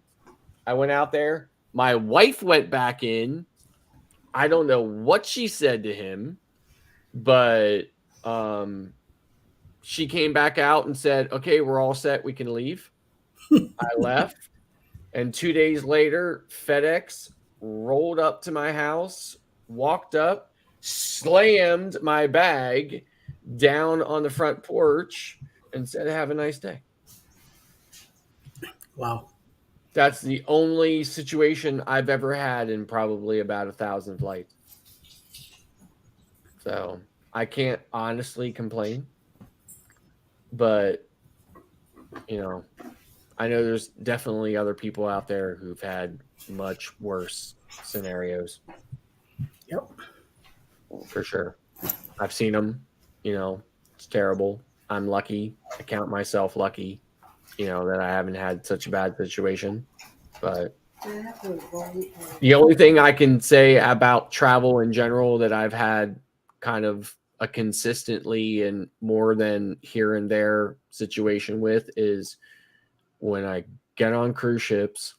I went out there. My wife went back in. I don't know what she said to him, but she came back out and said, okay, we're all set. We can leave. I left. And 2 days later, FedEx rolled up to my house, walked up, slammed my bag down on the front porch, and said, have a nice day. Wow. That's the only situation I've ever had in probably about 1,000 flights. So I can't honestly complain. But, you know, I know there's definitely other people out there who've had much worse scenarios. Yep. For sure. I've seen them. You know, it's terrible. I'm lucky. I count myself lucky, you know, that I haven't had such a bad situation. But the only thing I can say about travel in general that I've had kind of a consistently and more than here and there situation with is when I get on cruise ships,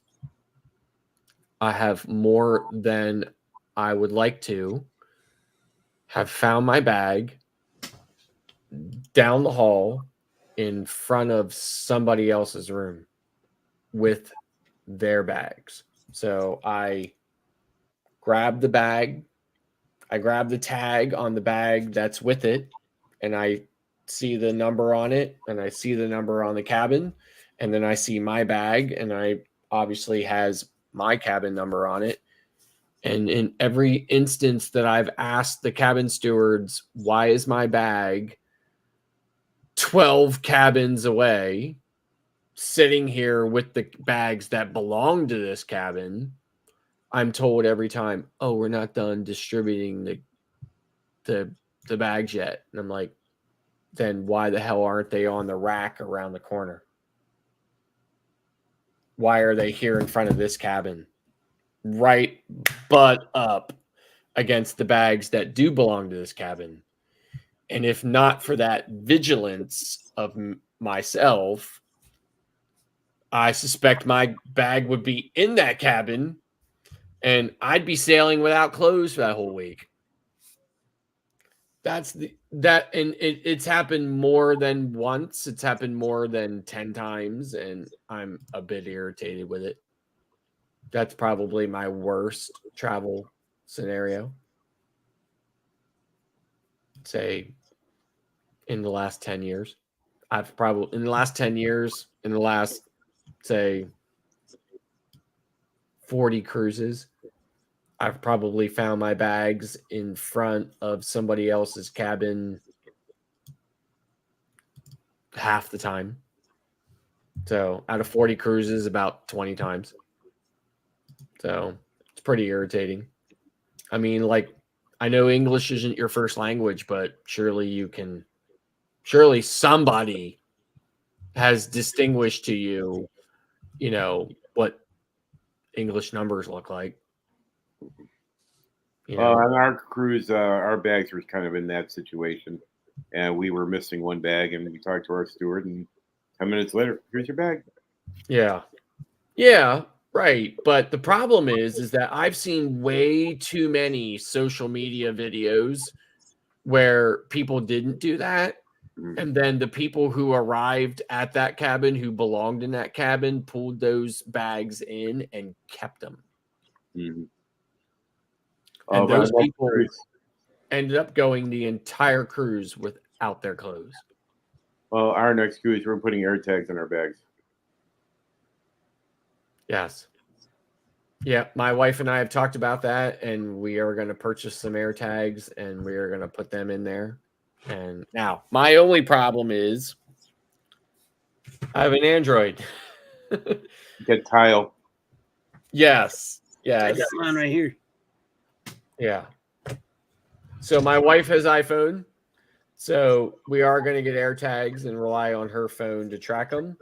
I have more than I would like to have found my bag down the hall in front of somebody else's room with their bags. So I grab the bag, I grab the tag on the bag that's with it, and I see the number on it, and I see the number on the cabin, and then I see my bag, and I obviously has my cabin number on it. And in every instance that I've asked the cabin stewards, why is my bag 12 cabins away, sitting here with the bags that belong to this cabin, I'm told every time, oh, we're not done distributing the bags yet. And I'm like, then why the hell aren't they on the rack around the corner? Why are they here in front of this cabin? Right butt up against the bags that do belong to this cabin. And if not for that vigilance of myself, I suspect my bag would be in that cabin and I'd be sailing without clothes for that whole week. And it's happened more than once. It's happened more than 10 times, and I'm a bit irritated with it. That's probably my worst travel scenario. Say in the last 10 years. I've probably in the last 10 years, in the last say 40 cruises, I've probably found my bags in front of somebody else's cabin half the time. So out of 40 cruises, about 20 times. So it's pretty irritating. I mean, like, I know English isn't your first language, but surely somebody has distinguished to you, you know, what English numbers look like. You know? On our cruise, our bags were kind of in that situation, and we were missing one bag, and we talked to our steward, and 10 minutes later, here's your bag. Yeah, right. But the problem is that I've seen way too many social media videos where people didn't do that. And then the people who arrived at that cabin, who belonged in that cabin, pulled those bags in and kept them. Mm-hmm. And those people ended up going the entire cruise without their clothes. Well, our next cruise, we're putting air tags on our bags. Yes. Yeah, my wife and I have talked about that, and we are going to purchase some air tags, and we are going to put them in there. And now, my only problem is I have an Android. Get Tile. Yes. I got mine right here. Yeah. So my wife has iPhone. So we are going to get air tags and rely on her phone to track them.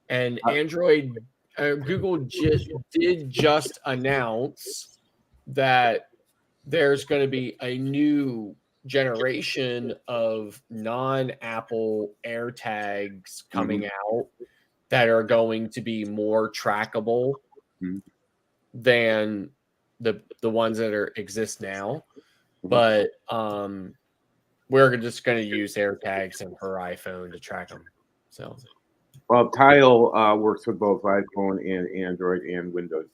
And Android, Google did just announce that there's going to be a new generation of non-Apple AirTags coming out that are going to be more trackable than the ones that exist now. But we're just going to use AirTags in her iPhone to track them. So, well, Tile works with both iPhone and Android and Windows,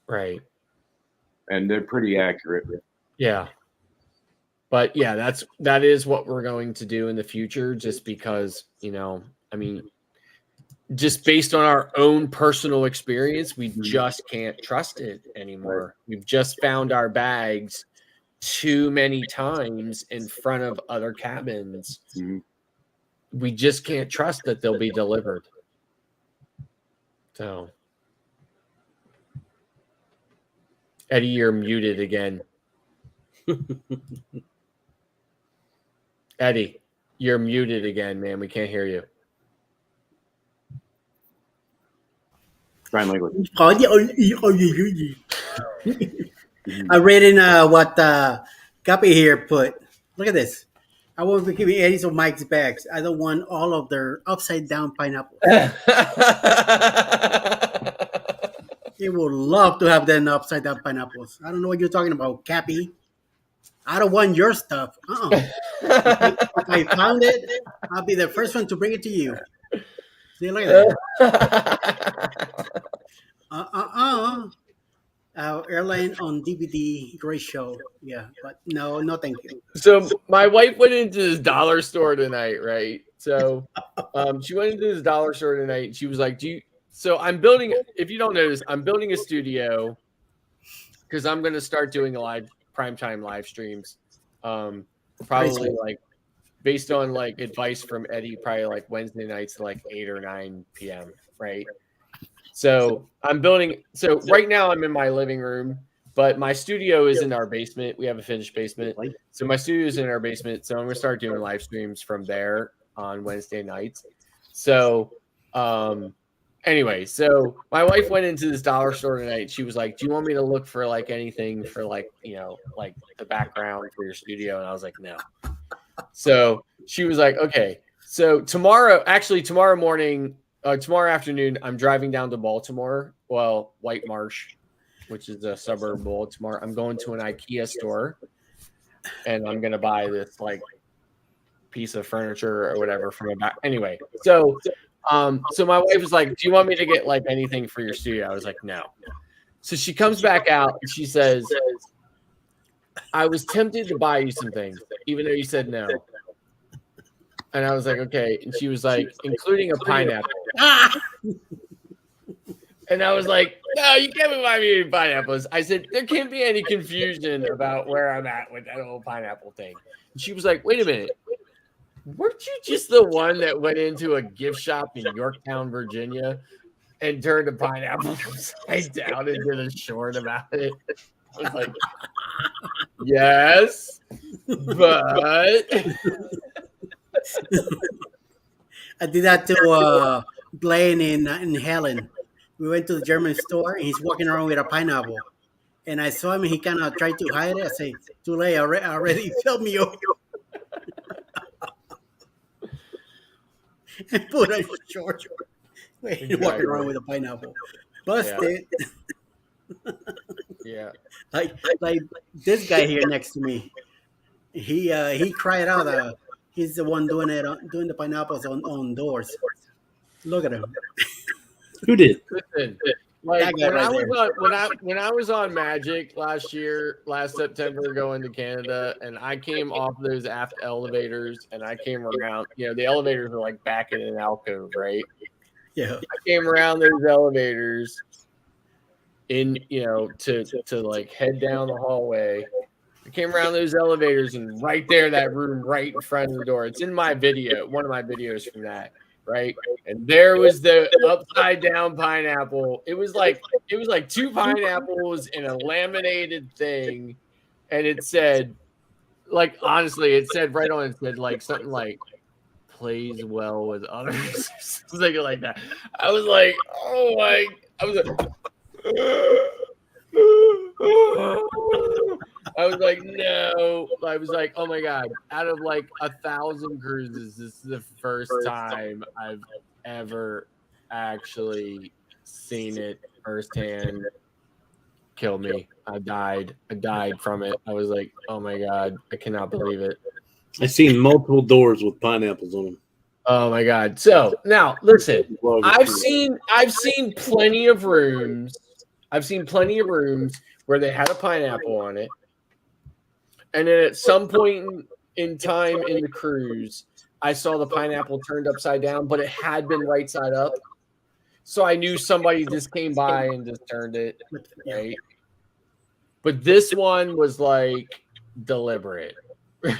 right, and they're pretty accurate. Yeah. But yeah, that is what we're going to do in the future, just because, I mean, just based on our own personal experience, we just can't trust it anymore. Right. We've just found our bags too many times in front of other cabins. We just can't trust that they'll be delivered. So, Eddie, you're muted again. Eddie, you're muted again, man. We can't hear you. Sign language. I read in what Guppy here put. Look at this. I won't be giving Eddie some Mike's bags. I don't want all of their upside down pineapples. He would love to have them upside down pineapples. I don't know what you're talking about, Cappy. I don't want your stuff. If I found it, I'll be the first one to bring it to you. See, look at that. Airline on DVD, great show. Yeah, but no, thank you. So my wife went into this dollar store tonight, right? So she went into this dollar store tonight. And she was like, So I'm building, if you don't notice, I'm building a studio because I'm going to start doing primetime live streams. Probably like based on like advice from Eddie, probably like Wednesday nights at like 8 or 9 p.m. Right. So I'm building. So right now I'm in my living room, but my studio is in our basement. We have a finished basement. So my studio is in our basement. So I'm going to start doing live streams from there on Wednesday nights. So, anyway, so my wife went into this dollar store tonight. She was like, "Do you want me to look for like anything for like, like the background for your studio?" And I was like, "No." So she was like, "Okay." So tomorrow morning, tomorrow afternoon, I'm driving down to Baltimore. Well, White Marsh, which is a suburb of Baltimore. I'm going to an IKEA store, and I'm gonna buy this like piece of furniture or whatever from a back. Anyway, so my wife was like, "Do you want me to get like anything for your studio?" I was like, "No." So she comes back out and she says, "I was tempted to buy you some things, even though you said no." And I was like, "Okay." And she was like, "Including a pineapple." And I was like, "No, you can't buy me any pineapples." I said, "There can't be any confusion about where I'm at with that whole pineapple thing." And she was like, "Wait a minute. Weren't you just the one that went into a gift shop in Yorktown, Virginia, and turned a pineapple upside down and did a short about it?" I was like, "Yes, but..." I did that to Blaine in Helen. We went to the German store, and he's walking around with a pineapple. And I saw him, and he kind of tried to hide it. I say, "Too late, already filled me up." And put a short. Exactly. Walking around with a pineapple. Busted. Yeah. Like this guy here next to me. He cried out. He's the one doing the pineapples on doors. Look at him. Who did? Listen, like when I was on Magic last September going to Canada, and I came off those aft elevators and I came around, the elevators were like back in an alcove, right? Yeah. I came around those elevators in, to like head down the hallway. I came around those elevators, and right there, that room right in front of the door. It's in my video, one of my videos from that, right? And there was the upside down pineapple. It was like 2 pineapples in a laminated thing, and it said, like, honestly, it said right on it, said like something like "plays well with others," something like that. I was like, "Oh my!" I was like, I I was like, no. I was like, oh my God. Out of like 1,000 cruises, this is the first time I've ever actually seen it firsthand kill me. I died from it. I was like, oh my God, I cannot believe it. I've seen multiple doors with pineapples on them. Oh my God. So now listen, I've seen plenty of rooms. I've seen plenty of rooms where they had a pineapple on it. And then at some point in time in the cruise, I saw the pineapple turned upside down, but it had been right side up. So I knew somebody just came by and just turned it, right? But this one was like deliberate. And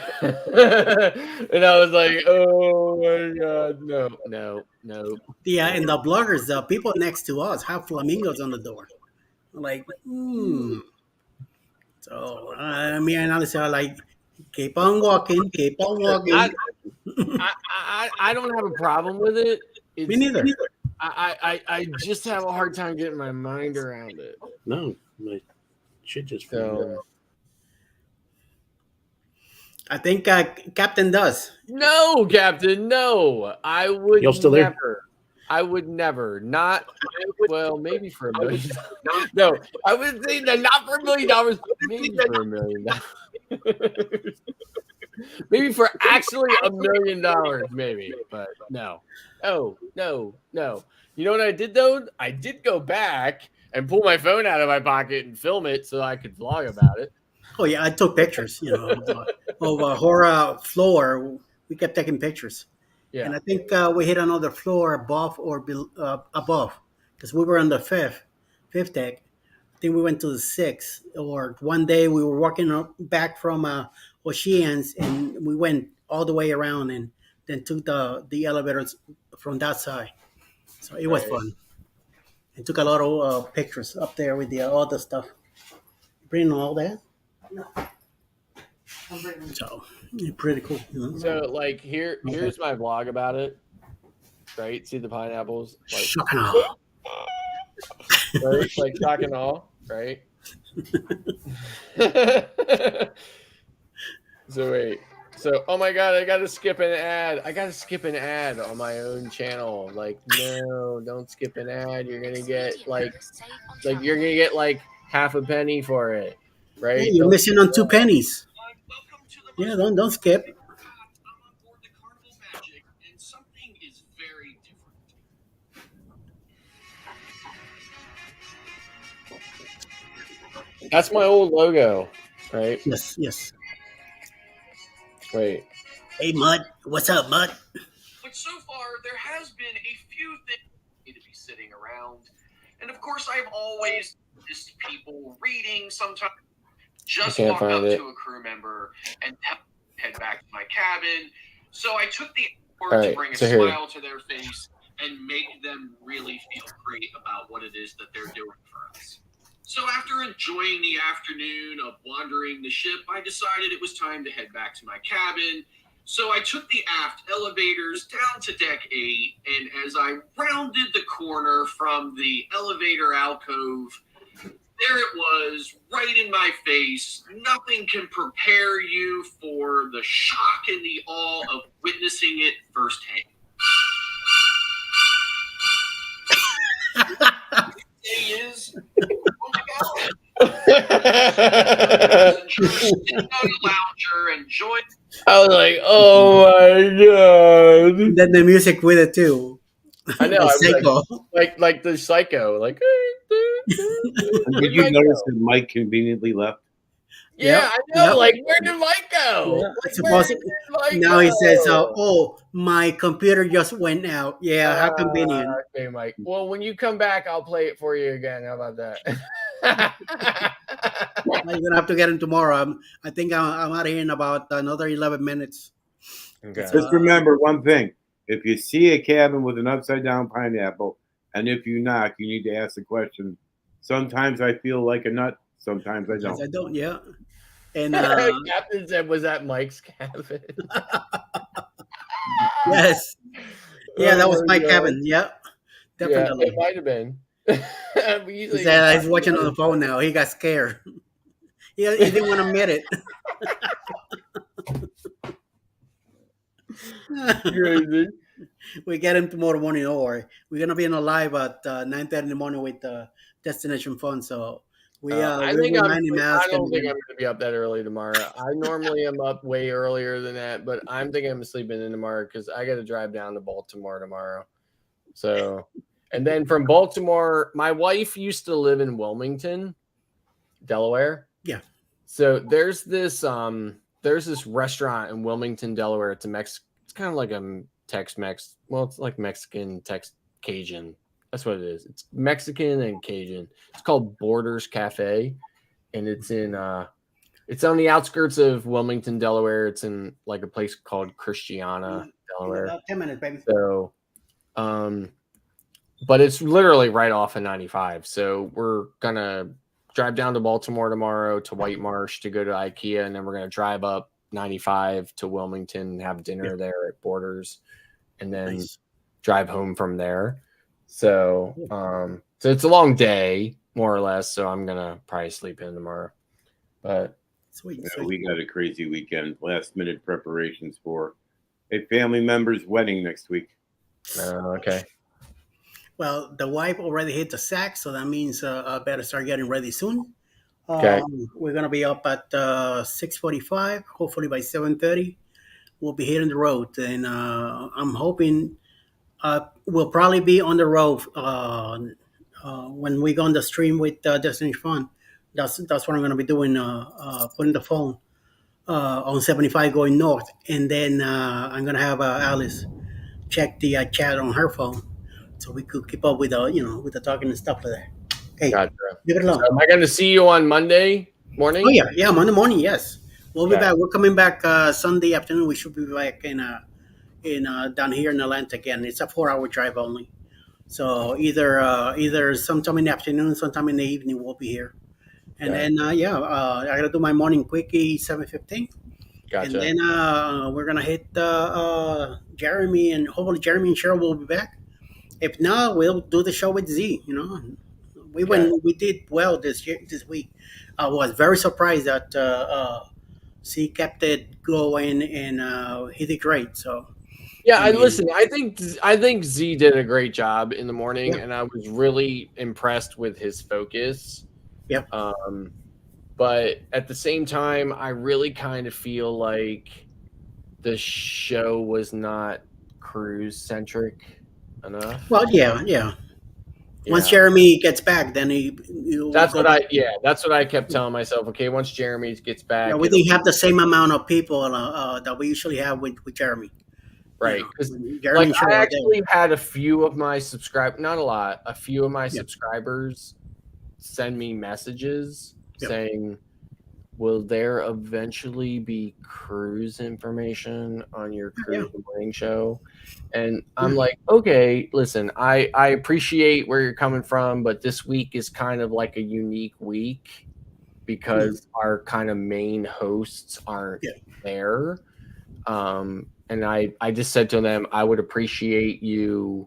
I was like, oh my God, no. Yeah, and the bloggers, the people next to us have flamingos on the door. Like, So, me and Alice are like, keep on walking, keep on walking. I don't have a problem with it. Me neither. I just have a hard time getting my mind around it. No, my shit just So, I think Captain does. no, Captain, no. I would Y'all still there? never. I would never. Not well, maybe for $1 million. No, I would say that not for $1 million. Maybe for $1 million. Maybe for actually $1 million, maybe. But no. Oh, no. You know what I did though? I did go back and pull my phone out of my pocket and film it so I could vlog about it. Oh yeah, I took pictures. Of a horror floor. We kept taking pictures. Yeah. And I think we hit another floor above or above because we were on the fifth deck. I think we went to the sixth. Or one day we were walking back from Oceans and we went all the way around and then took the elevators from that side. So it was fun. And took a lot of pictures up there with all the stuff. Bring all that. So pretty cool. So like here's my vlog about it. Right? See the pineapples? Like shock and awe. Right? Like shock and awe, right? So wait. So oh my God, I gotta skip an ad. I gotta skip an ad on my own channel. Like, no, don't skip an ad. You're gonna get like you're gonna get like half a penny for it. Right? Hey, you're missing on 2 pennies. Yeah, don't skip. That's my old logo, right? Yes. Wait. Hey, Mud. What's up, Mud? But so far, there has been a few things that need to be sitting around. And of course, I've always missed people reading. Sometimes just walk up to a crew member and head back to my cabin. So I took the effort to bring a smile to their face and make them really feel great about what it is that they're doing for us. So after enjoying the afternoon of wandering the ship, I decided it was time to head back to my cabin. So I took the aft elevators down to deck 8, and as I rounded the corner from the elevator alcove, there it was, right in my face. Nothing can prepare you for the shock and the awe of witnessing it firsthand. Is oh my God. Sitting on the lounger, enjoying. I was like, oh my God. Then the music with it too. I know. Psycho. Like the Psycho. Like. Did you notice that Mike conveniently left? Yeah, I know. Like, where did Mike go? Yeah, now he says, "Oh, my computer just went out." Yeah, how convenient. Okay, Mike. Well, when you come back, I'll play it for you again. How about that? You're gonna have to get him tomorrow. I think I'm out of here in about another 11 minutes. Okay. Just remember one thing: if you see a cabin with an upside down pineapple, and if you knock, you need to ask the question. Sometimes I feel like a nut. Sometimes I don't. I don't. Yeah. And Captain said, "Was that Mike's cabin?" Yes. Yeah, that was my cabin. Yeah, definitely. Yeah, it might have been. He's watching on the phone now. He got scared. He didn't want to admit it. Crazy. We get him tomorrow morning. Don't worry. We're gonna be in a live at 9:30 in the morning with Destination Fun. So we I we think I'm. remind him I don't think and I'm going to be up that early tomorrow. I normally am up way earlier than that, but I'm thinking I'm sleeping in tomorrow because I got to drive down to Baltimore tomorrow. So, and then from Baltimore, my wife used to live in Wilmington, Delaware. Yeah. So there's this restaurant in Wilmington, Delaware. It's It's kind of like a Tex-Mex. Well, it's like Mexican Cajun. That's what it is. It's Mexican and Cajun. It's called Borders Cafe, and it's on the outskirts of Wilmington, Delaware. It's in like a place called Christiana, Delaware. about 10 minutes, baby. So, but it's literally right off of 95. So we're gonna drive down to Baltimore tomorrow to White Marsh to go to IKEA, and then we're gonna drive up 95 to Wilmington and have dinner there at Borders, and then drive home from there. So, so it's a long day, more or less. So I'm gonna probably sleep in tomorrow. But sweet. We got a crazy weekend. Last minute preparations for a family member's wedding next week. Okay. Well, the wife already hit the sack, so that means I better start getting ready soon. Okay. We're gonna be up at 6:45. Hopefully by 7:30, we'll be hitting the road, and I'm hoping we'll probably be on the road when we go on the stream with Destination Fun. That's what I'm gonna be doing. Putting the phone on 75 going north, and then I'm gonna have Alice check the chat on her phone, so we could keep up with with the talking and stuff like that. Hey, Gotcha. leave it alone. So am I going to see you on Monday morning? Oh yeah, Monday morning. Yes, we'll be Okay. back. We're coming back Sunday afternoon. We should be back in down here in Atlanta again. It's a 4-hour drive only. So either sometime in the afternoon, sometime in the evening, we'll be here. And Okay. then I gotta do my morning quickie 7:15. Gotcha. And then we're gonna hit Jeremy, and hopefully Jeremy and Cheryl will be back. If not, we'll do the show with Z. We did well this week. I was very surprised that Z kept it going, and he did great. So Yeah, I mean, listen. I think Z did a great job in the morning, Yeah. and I was really impressed with his focus. Yep. But at the same time, I really kind of feel like the show was not cruise centric enough. well, yeah. Once Yeah. Jeremy gets back, then That's what I kept telling myself. Okay, once Jeremy gets back, Yeah, we didn't have the same amount of people that we usually have with Jeremy. right? You know, Because when Jeremy and Cheryl I are there. actually had a few of my not a lot, a few of my subscribers send me messages Yep. saying, "Will there eventually be cruise information on your cruise morning show?" And I'm like, okay, listen, I appreciate where you're coming from, but this week is kind of like a unique week because our kind of main hosts aren't there. And I just said to them, I would appreciate you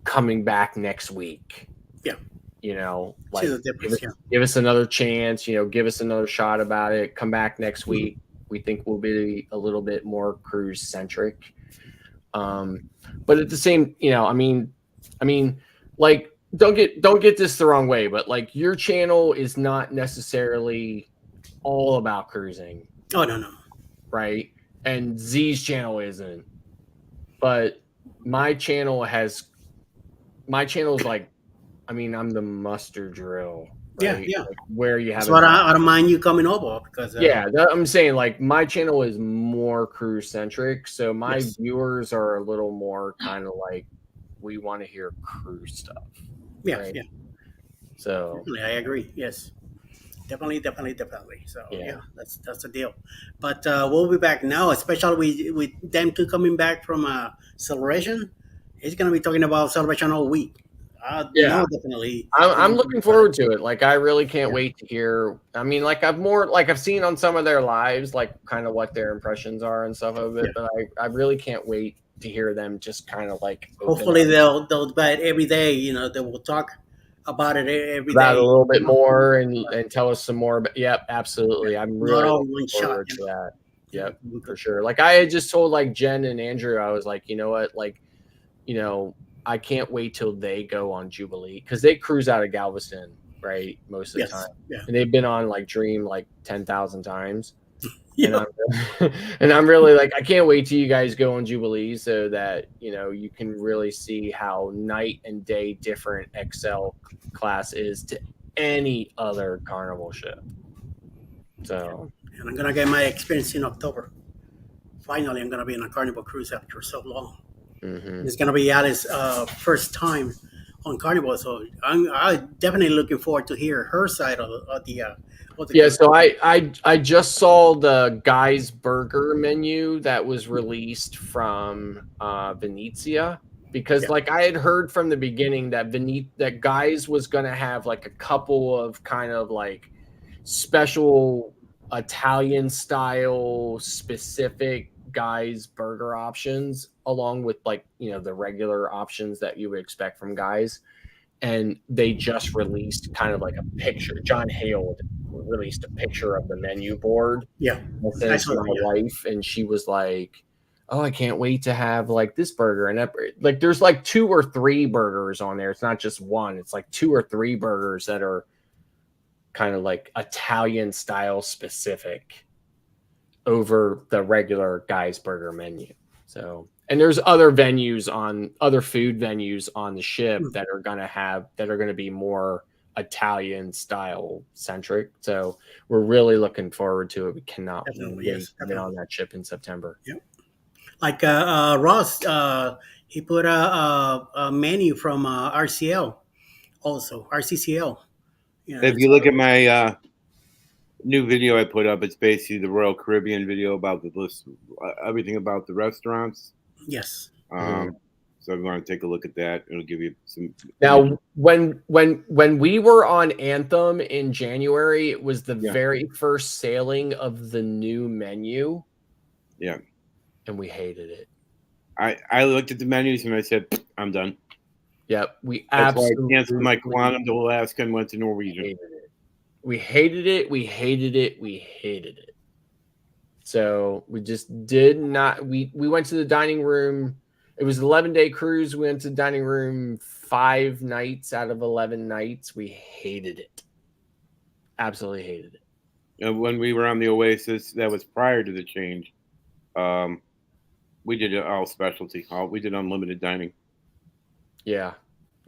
coming back next week. Yeah. Like See the difference, give us another chance, give us another shot about it. Come back next week. We think we'll be a little bit more cruise centric. But at the same, I mean, like, don't get this the wrong way, but like your channel is not necessarily all about cruising. Oh no. Right? And Z's channel isn't. But my channel is like, I mean, I'm the muster drill. Right? Yeah. Like where you have That's what I don't mind you coming over because I'm saying like my channel is more cruise centric, so my viewers are a little more kind of like we want to hear cruise stuff. Yeah, right? yeah. So I agree. Yes, definitely. So yeah, that's the deal. But we'll be back now, especially with them two coming back from Celebration. He's gonna be talking about Celebration all week. Definitely. I'm looking forward to it. Like I really can't wait to hear. I mean, like I've seen on some of their lives, like kind of what their impressions are and stuff of it. But I really can't wait to hear them just kind of like. Hopefully they'll bet every day. They will talk about it every about day. a little bit more and tell us some more. But yep, absolutely. I'm Not really all looking one forward shot. to that. Yep, We for could- sure. Like I had just told like Jen and Andrew, I was like, you know what, like, you know, I can't wait till they go on Jubilee because they cruise out of Galveston, right, most of the Yes. time, Yeah. and they've been on like Dream like 10,000 times. Yeah. And I'm really like, I can't wait till you guys go on Jubilee so that, you know, you can really see how night and day different XL class is to any other carnival ship. So, And I'm gonna get my experience in October. Finally, I'm gonna be in a Carnival cruise after so long. mhm. It's gonna be Alice's first time on Carnival, so I'm definitely looking forward to hear her side of the Yeah, cruise. so I just saw the Guy's Burger menu that was released from Venezia because Yeah. like I had heard from the beginning that that Guy's was going to have like a couple of kind of like special Italian style specific Guy's Burger options along with like, you know, the regular options that you would expect from Guy's. And they just released kind of like a picture. John Hale released a picture of the menu board. Yeah, I sent it to my wife, and she was like, "Oh, I can't wait to have like this burger." And that, like, there's like 2 or 3 burgers on there. It's not just one. It's like 2 or 3 burgers that are kind of like Italian style specific over the regular Guy's Burger menu. So, and there's other food venues on the ship that are going to be more Italian style centric. So we're really looking forward to it. We cannot Definitely, wait yes, to get on that ship in September. Yep. Like Ross, he put a menu from RCL, also RCCL. Yeah, If you look at my new video I put up, it's basically the Royal Caribbean video about the list, everything about the restaurants. Yes. So if you want to take a look at that, it'll give you some. Now, when we were on Anthem in January, it was the very first sailing of the new menu. Yeah. And we hated it. I looked at the menus and I said, I'm done. Yep. That's why I canceled my Quantum to Alaska and went to Norwegian. We hated it. We hated it. We hated it. So we just did not. We went to the dining room. It was an 11-day cruise. We went to the dining room 5 nights out of 11 nights. We hated it. Absolutely hated it. And when we were on the Oasis, that was prior to the change. We did it all specialty. We did unlimited dining. Yeah.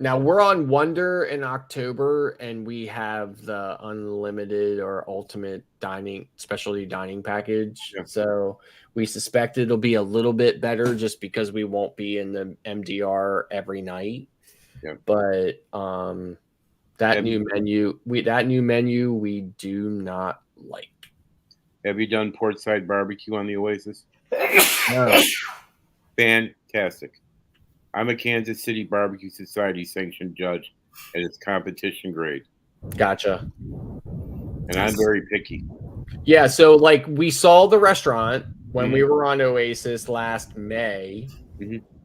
Now we're on Wonder in October, and we have the unlimited or ultimate specialty dining package. Yeah. So we suspect it'll be a little bit better just because we won't be in the MDR every night. Yeah. But that new menu we do not like. Have you done portside barbecue on the Oasis? No. Fantastic. I'm a Kansas City Barbecue Society sanctioned judge, and it's competition grade. Gotcha. And I'm very picky. Yeah, so like we saw the restaurant when we were on Oasis last May.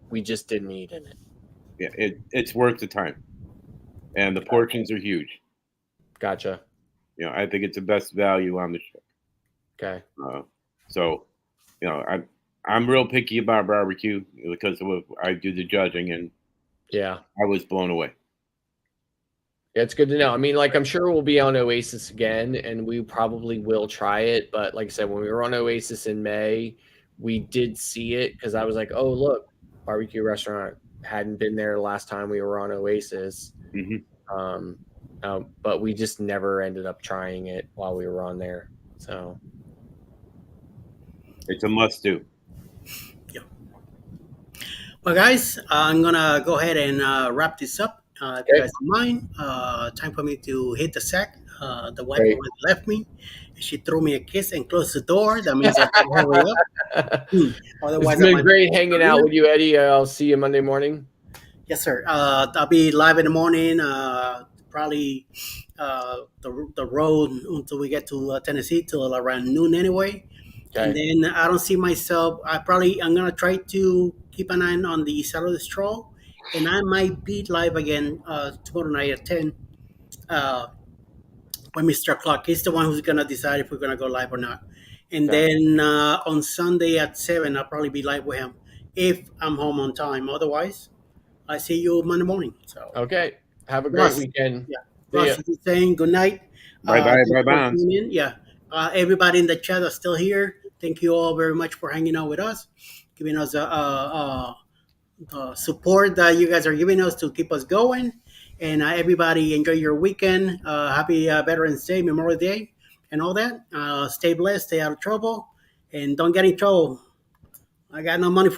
We just didn't eat in it. Yeah, it's worth the time. And the portions are huge. Gotcha. You know, I think it's the best value on the ship. Okay. So, you know, I'm real picky about barbecue because I do the judging, and yeah, I was blown away. It's good to know. I mean, like, I'm sure we'll be on Oasis again, and we probably will try it. But like I said, when we were on Oasis in May, we did see it because I was like, oh, look, barbecue restaurant. Hadn't been there last time we were on Oasis. But we just never ended up trying it while we were on there. So it's a must do. Well, guys, I'm gonna go ahead and wrap this up. If you guys don't mind, time for me to hit the sack. The wife already left me. She threw me a kiss and closed the door. That means I gotta hurry up. Otherwise, it's been great hanging out with you, Eddie. I'll see you Monday morning. Yes, sir. I'll be live in the morning. Probably the road until we get to Tennessee till around noon anyway. Okay. And then I don't see myself. I'm gonna try to keep an eye on the East Side of the Stroll and I might be live again tomorrow night at 10. Uh, with Mr. Clark, he's the one who's gonna decide if we're gonna go live or not. And Okay. then on Sunday at 7, I'll probably be live with him if I'm home on time. Otherwise, I see you Monday morning. So, Okay. Have a great Russ, weekend. yeah, See ya. Russ, you're saying good night. Bye bye, Thank bye you for bye. tuning in. Yeah, everybody in the chat is still here. Thank you all very much for hanging out with us, giving us support that you guys are giving us to keep us going. And everybody enjoy your weekend. Happy Veterans Day, Memorial Day, and all that. Stay blessed, stay out of trouble, and don't get in trouble. I got no money for